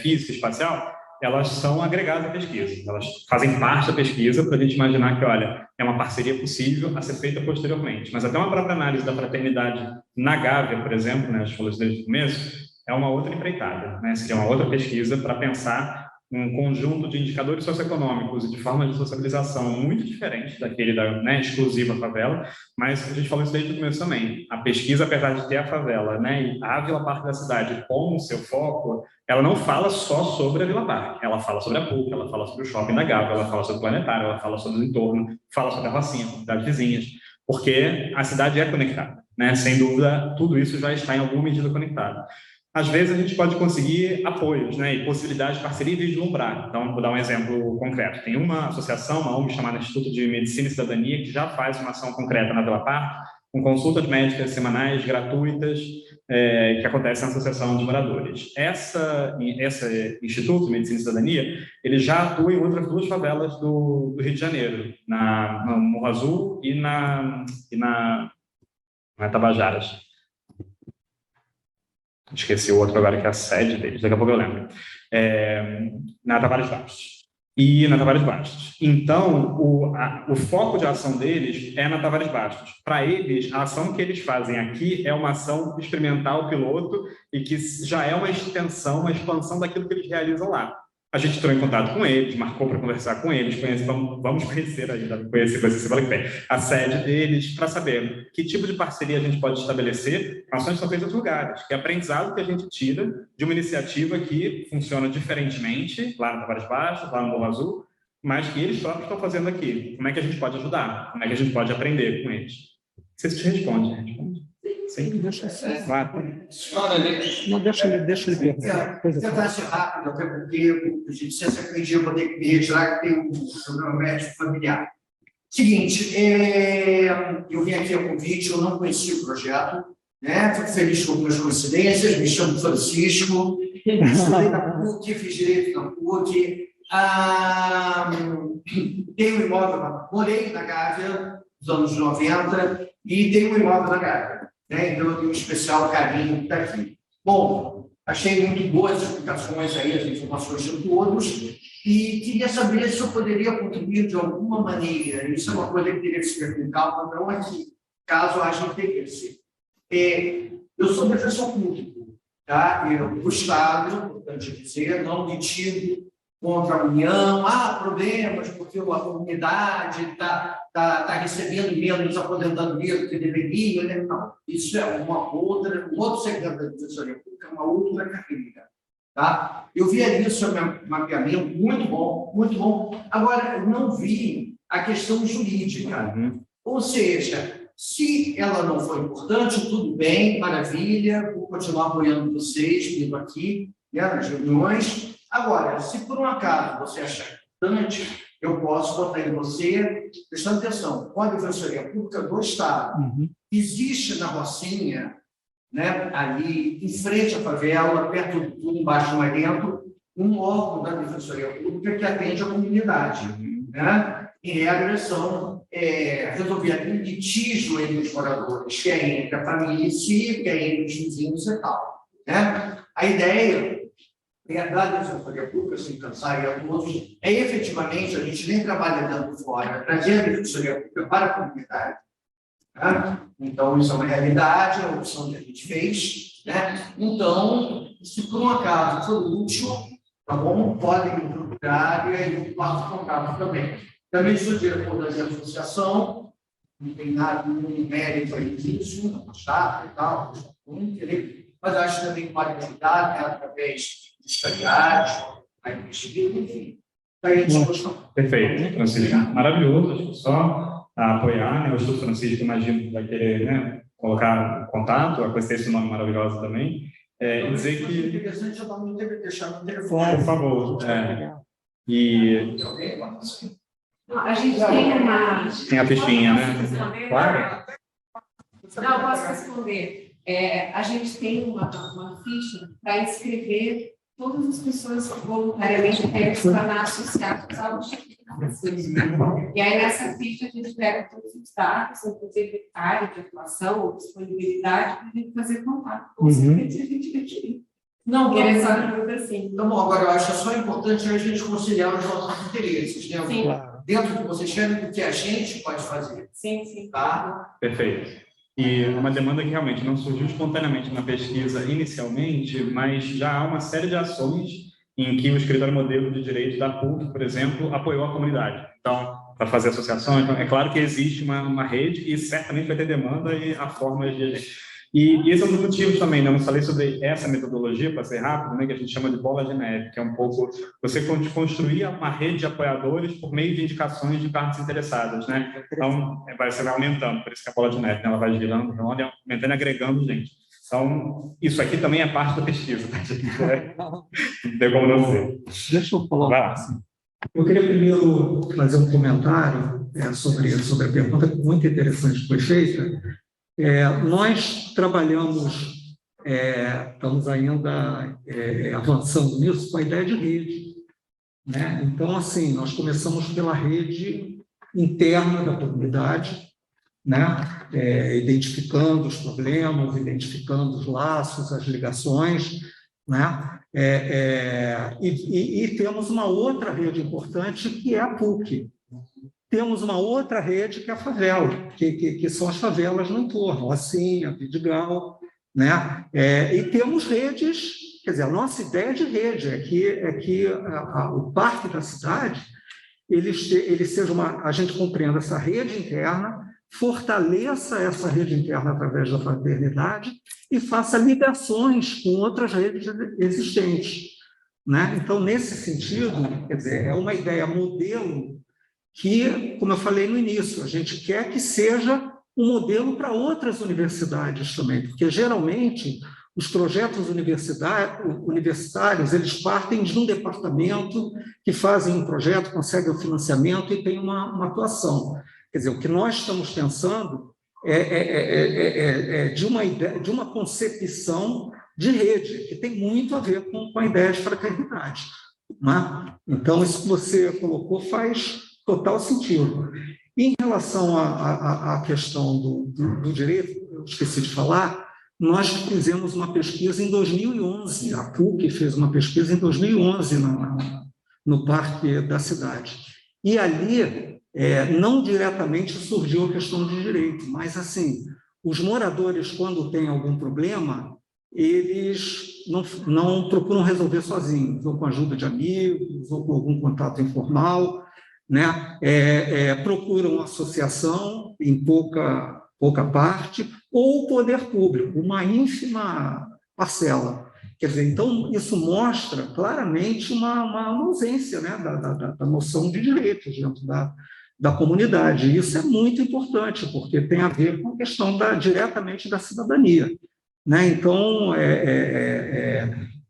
física e espacial, elas são agregadas à pesquisa, elas fazem parte da pesquisa para a gente imaginar que, olha, é uma parceria possível a ser feita posteriormente. Mas até uma própria análise da fraternidade na Gávea, por exemplo, né, a gente falou isso desde o começo, é uma outra empreitada, né, seria uma outra pesquisa para pensar um conjunto de indicadores socioeconômicos e de formas de sociabilização muito diferente daquele da, né, exclusiva favela, mas a gente falou isso desde o começo também. A pesquisa, apesar de ter a favela, né, e a Vila Parque da cidade como seu foco, ela não fala só sobre a Vila Parque, ela fala sobre a PUC, ela fala sobre o shopping da Gávea, ela fala sobre o planetário, ela fala sobre o entorno, fala sobre a Rocinha, comunidades vizinhas, porque a cidade é conectada, né? Sem dúvida, tudo isso já está em alguma medida conectado. Às vezes a gente pode conseguir apoios, né, e possibilidades de parceria e vislumbrar. Então, vou dar um exemplo concreto. Tem uma associação, uma ONG chamada Instituto de Medicina e Cidadania, que já faz uma ação concreta na Vila Parque, com consultas médicas semanais gratuitas, que acontece na Associação de Moradores. Esse Instituto de Medicina e Cidadania, ele já atua em outras duas favelas do Rio de Janeiro, no Morro Azul e na Tabajaras. Esqueci o outro agora, que é a sede deles, daqui a pouco eu lembro. Na Tavares Bastos. E na Tavares Bastos. Então, o foco de ação deles é na Tavares Bastos. Para eles, a ação que eles fazem aqui é uma ação experimental piloto e que já é uma extensão, uma expansão daquilo que eles realizam lá. A gente entrou em contato com eles, marcou para conversar com eles, vamos conhecer ainda, conhecer a sede deles, para saber que tipo de parceria a gente pode estabelecer. Ações são feitas em outros lugares, que é aprendizado que a gente tira de uma iniciativa que funciona diferentemente, lá no Tavares Baixos, lá no Morro Azul, mas que eles próprios estão fazendo aqui. Como é que a gente pode ajudar? Como é que a gente pode aprender com eles? Você te responde, né? Sim. Não, deixa ele perguntar. Tentar ser rápido, até porque a gente sempre acredita, eu vou ter que me retirar, que tem um problema médico familiar. Seguinte, eu vim aqui a convite, eu não conheci o projeto, né? Fico feliz com algumas coincidências, me chamo Francisco, estudei na PUC, fiz direito na PUC, tenho um imóvel, morei na Gávea, nos anos 90, e tenho um imóvel na Gávea. Né? Então, eu tenho um especial carinho daqui. Bom, achei muito boas as explicações aí, as informações de todos, e queria saber se eu poderia contribuir de alguma maneira. Isso é uma coisa que teria que se ver com calma, não aqui, caso haja interesse. Eu sou defensor público, tá? O Estado, importante dizer, não litigo contra a União, problemas porque a comunidade está recebendo menos aposentadoria do que deveria, né? Não, isso é um outro segmento da defensoria pública, uma outra carreira. Tá? Eu vi ali o seu mapeamento, muito bom, muito bom. Agora, eu não vi a questão jurídica. Ou seja, se ela não for importante, tudo bem, maravilha, vou continuar apoiando vocês, vindo aqui, né, nas reuniões. Agora, se por um acaso você achar importante, eu posso botar em você, prestando atenção, com a Defensoria Pública do Estado, existe na Rocinha, né, ali em frente à favela, perto do tudo, embaixo do Marento, um órgão da Defensoria Pública que atende a comunidade. Né? Em regra, são resolver litígio entre os moradores, que é entre a família em si, que é entre os vizinhos e tal. Né? A ideia da Defensoria Pública, sem cansar e a todos, é efetivamente, a gente nem trabalha dentro fora, trazer a Defensoria Pública para a comunidade. Né? Então, isso é uma realidade, é uma opção que a gente fez. Né? Então, se por um acaso for útil, tá bom? Podem me procurar e aí eu faço contato também. Também sou diretor da associação, não tem nada, nenhum mérito aí disso, não chato e tal, mas acho também que pode me ajudar, né, através de estagiários, a investir, enfim. Aí, disposição. Perfeito, Francisco. Maravilhoso, acho que só apoiar, né? O Instituto Francisco, imagino que vai querer, né, colocar contato, vai conhecer esse nome maravilhoso também. E dizer que... É interessante, eu não devo deixar no telefone. Por favor. E... A gente tem uma... Tem a fichinha, né? Claro. Não, eu posso responder. A gente tem uma ficha para inscrever todas as pessoas que voluntariamente querem se tornar associados ao Instituto. E aí, nessa ficha, a gente pega todos os dados, inclusive área de atuação, disponibilidade, para a gente fazer contato com os clientes e a gente requerir. Não, querer só ajuda assim. Então, bom, agora eu acho só importante a gente conciliar os nossos interesses, né? Sim. Dentro do que vocês querem, do que a gente pode fazer. Sim, sim. Tá? Perfeito. E uma demanda que realmente não surgiu espontaneamente na pesquisa inicialmente, mas já há uma série de ações em que o escritório modelo de direito da PUC, por exemplo, apoiou a comunidade. Então, para fazer associação, então, é claro que existe uma rede e certamente vai ter demanda e a forma de... E esse é um dos motivos também, né? Eu não falei sobre essa metodologia, para ser rápido, né? Que a gente chama de bola de neve, que é um pouco você construir uma rede de apoiadores por meio de indicações de partes interessadas, né? Então, você vai aumentando, por isso que a bola de neve, né? Ela vai girando, aumentando e agregando gente. Então, isso aqui também é parte da pesquisa, tá, gente? Não tem como não ser. Deixa eu falar. Eu queria primeiro fazer um comentário sobre a pergunta muito interessante que foi feita. Nós trabalhamos, estamos ainda avançando nisso com a ideia de rede. Né? Então, assim, nós começamos pela rede interna da comunidade, né? Identificando os problemas, identificando os laços, as ligações, né? E temos uma outra rede importante, que é a PUC. Temos uma outra rede, que é a favela, que são as favelas no entorno, Rocinha, Vidigal, né? E temos redes, quer dizer, a nossa ideia de rede é que o parque da cidade ele seja a gente compreenda essa rede interna, fortaleça essa rede interna através da fraternidade e faça ligações com outras redes existentes. Né? Então, nesse sentido, quer dizer, é uma ideia modelo que, como eu falei no início, a gente quer que seja um modelo para outras universidades também, porque, geralmente, os projetos universitários eles partem de um departamento que fazem um projeto, conseguem o financiamento e tem uma atuação. Quer dizer, o que nós estamos pensando é de uma ideia, de uma concepção de rede, que tem muito a ver com a ideia de fraternidade. Né? Então, isso que você colocou faz total sentido. Em relação à questão do direito, eu esqueci de falar, nós fizemos uma pesquisa em 2011, a PUC fez uma pesquisa em 2011 no Parque da Cidade. E ali, não diretamente surgiu a questão de direito, mas, assim, os moradores, quando têm algum problema, eles não procuram resolver sozinhos, ou com a ajuda de amigos, ou com algum contato informal, né? Procuram associação em pouca parte, ou o poder público, uma ínfima parcela. Quer dizer, então, isso mostra claramente uma ausência, né, da noção de direitos dentro da comunidade. E isso é muito importante, porque tem a ver com a questão diretamente da cidadania. Né? Então,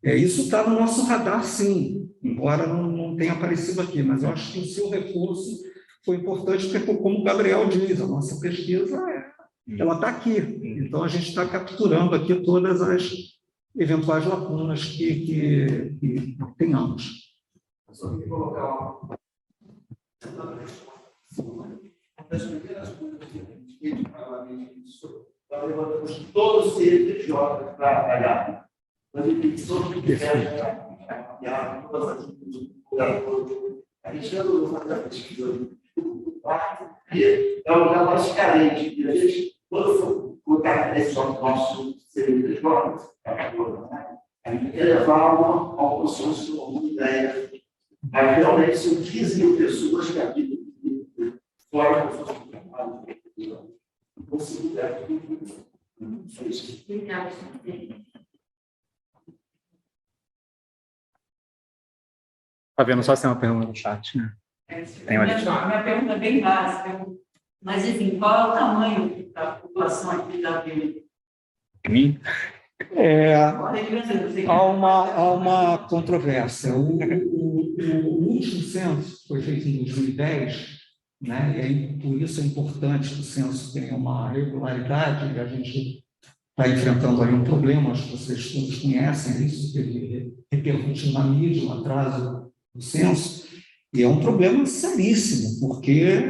isso está no nosso radar, sim, embora não tem aparecido aqui, mas eu acho que o seu reforço foi importante, porque, como o Gabriel diz, a nossa pesquisa ela está aqui. Então, a gente está capturando aqui todas as eventuais lacunas que tenhamos. Das primeiras coisas que a gente fez no parlamento, nós levantamos todos os CNPJ para trabalhar. Nós todo o que quer todas as a gente andou fazer a pesquisa e é um lugar mais carente. E a gente, quando for colocar a pressão do nosso CNPJ, a gente quer levar ao consenso uma ideia. Mas realmente são 15 mil pessoas que habitam fora do nosso trabalho. Está vendo só se tem uma pergunta no chat, né? Tem uma minha pergunta é bem básica, mas enfim, qual é o tamanho da população aqui da Vila? Mim? Há uma controvérsia. O último censo foi feito em 2010, né? E aí, por isso é importante que o censo tenha uma regularidade, e a gente está enfrentando aí um problema, acho que vocês todos conhecem isso, que repercutiu na mídia, um atraso do censo, e é um problema seríssimo, porque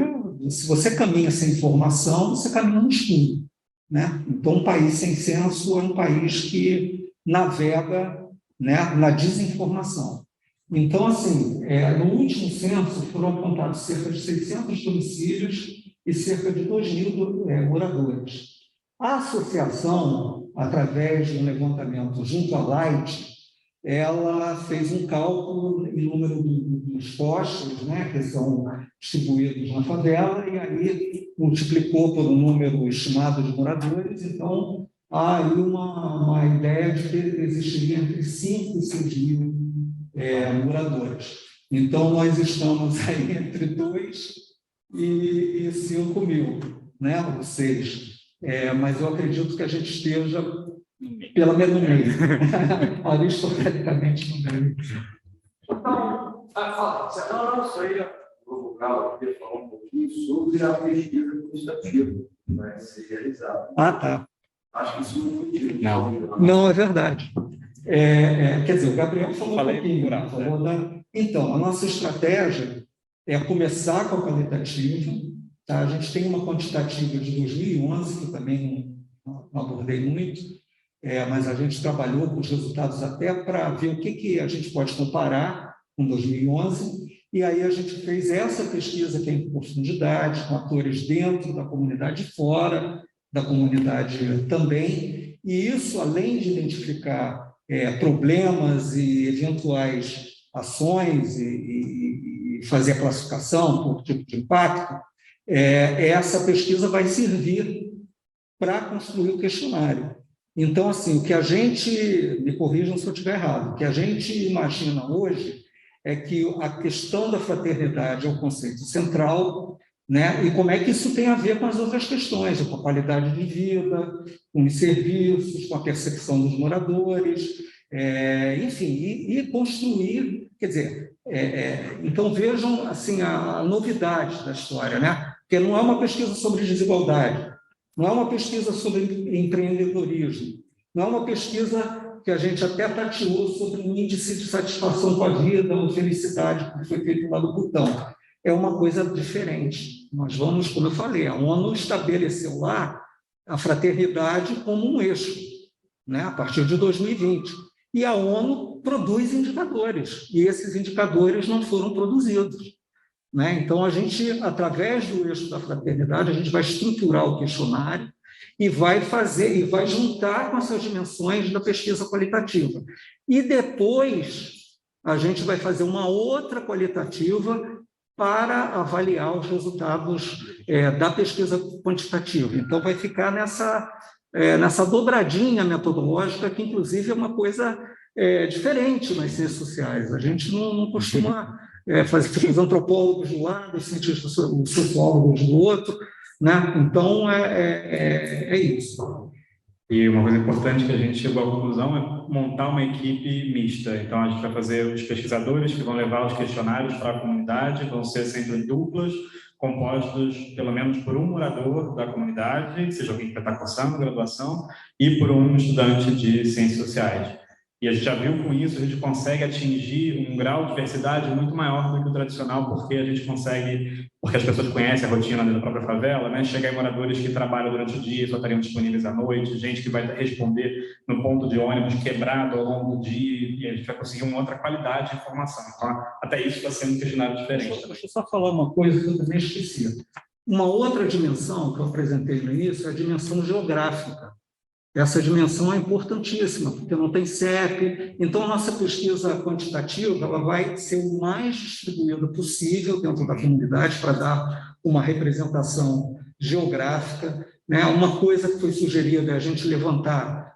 se você caminha sem informação, você caminha no escuro, né? Então, um país sem censo é um país que navega, né, na desinformação. Então, assim, no último censo foram apontados cerca de 600 domicílios e cerca de 2.000 moradores. A associação, através de um levantamento junto à Light, ela fez um cálculo em número dos postos, né, que são distribuídos na favela, e aí multiplicou por um número estimado de moradores. Então, há aí uma ideia de que existiria entre 5 e 6 mil moradores. Então, nós estamos aí entre 2 e 5 mil, né, ou 6. Mas eu acredito que a gente esteja pelo menos no meio, aristotelicamente no meio. Então, não, só ia provocar, eu queria falar um pouquinho sobre a pesquisa quantitativa que vai ser realizada. Ah, tá. Acho que isso não foi dito. Não, é verdade. Quer dizer, o Gabriel falou um pouquinho. Então, a nossa estratégia é começar com a qualitativa. Tá? A gente tem uma quantitativa de 2011, que eu também não abordei muito, mas a gente trabalhou com os resultados até para ver o que a gente pode comparar com 2011, e aí a gente fez essa pesquisa que é em profundidade, com atores dentro da comunidade e fora da comunidade também, e isso, além de identificar problemas e eventuais ações e fazer a classificação por tipo de impacto, essa pesquisa vai servir para construir o questionário. Então, assim, o que a gente, me corrijam se eu estiver errado, o que a gente imagina hoje é que a questão da fraternidade é o conceito central, né? E como é que isso tem a ver com as outras questões, com a qualidade de vida, com os serviços, com a percepção dos moradores, enfim, e construir, quer dizer, então vejam assim, a novidade da história, né? Porque não é uma pesquisa sobre desigualdade, não é uma pesquisa sobre empreendedorismo, não é uma pesquisa que a gente até tateou sobre um índice de satisfação com a vida ou felicidade, que foi feito lá no Butão. É uma coisa diferente. Nós vamos, como eu falei, a ONU estabeleceu lá a fraternidade como um eixo, né, a partir de 2020. E a ONU produz indicadores, e esses indicadores não foram produzidos. Né? Então, a gente, através do eixo da fraternidade, a gente vai estruturar o questionário e vai juntar com essas dimensões da pesquisa qualitativa. E depois, a gente vai fazer uma outra qualitativa para avaliar os resultados da pesquisa quantitativa. Então, vai ficar nessa dobradinha metodológica, que, inclusive, é uma coisa diferente nas ciências sociais. A gente não costuma fazer os antropólogos de um lado, os cientistas, os sociólogos do outro, né? Então, é isso. E uma coisa importante que a gente chegou à conclusão é montar uma equipe mista. Então, a gente vai fazer os pesquisadores que vão levar os questionários para a comunidade, vão ser sempre duplas, compostos pelo menos por um morador da comunidade, seja alguém que vai estar cursando graduação, e por um estudante de ciências sociais. E a gente já viu com isso, a gente consegue atingir um grau de diversidade muito maior do que o tradicional, porque a gente consegue, porque as pessoas conhecem a rotina da própria favela, né? Chega aí moradores que trabalham durante o dia, só estariam disponíveis à noite, gente que vai responder no ponto de ônibus quebrado ao longo do dia, e a gente vai conseguir uma outra qualidade de informação. Então, até isso está sendo um questionário diferente. Deixa eu só falar uma coisa que eu também esqueci. Uma outra dimensão que eu apresentei no início é a dimensão geográfica. Essa dimensão é importantíssima, porque não tem CEP. Então, a nossa pesquisa quantitativa ela vai ser o mais distribuída possível dentro da comunidade para dar uma representação geográfica, né? Uma coisa que foi sugerida é a gente levantar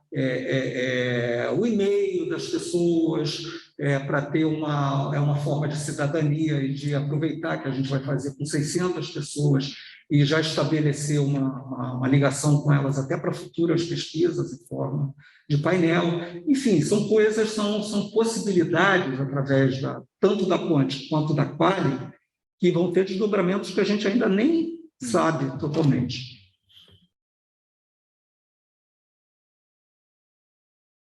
o e-mail das pessoas para ter uma forma de cidadania e de aproveitar que a gente vai fazer com 600 pessoas e já estabelecer uma ligação com elas até para futuras pesquisas em forma de painel. Enfim, são coisas, são possibilidades através tanto da quanti quanto da quali que vão ter desdobramentos que a gente ainda nem sabe totalmente.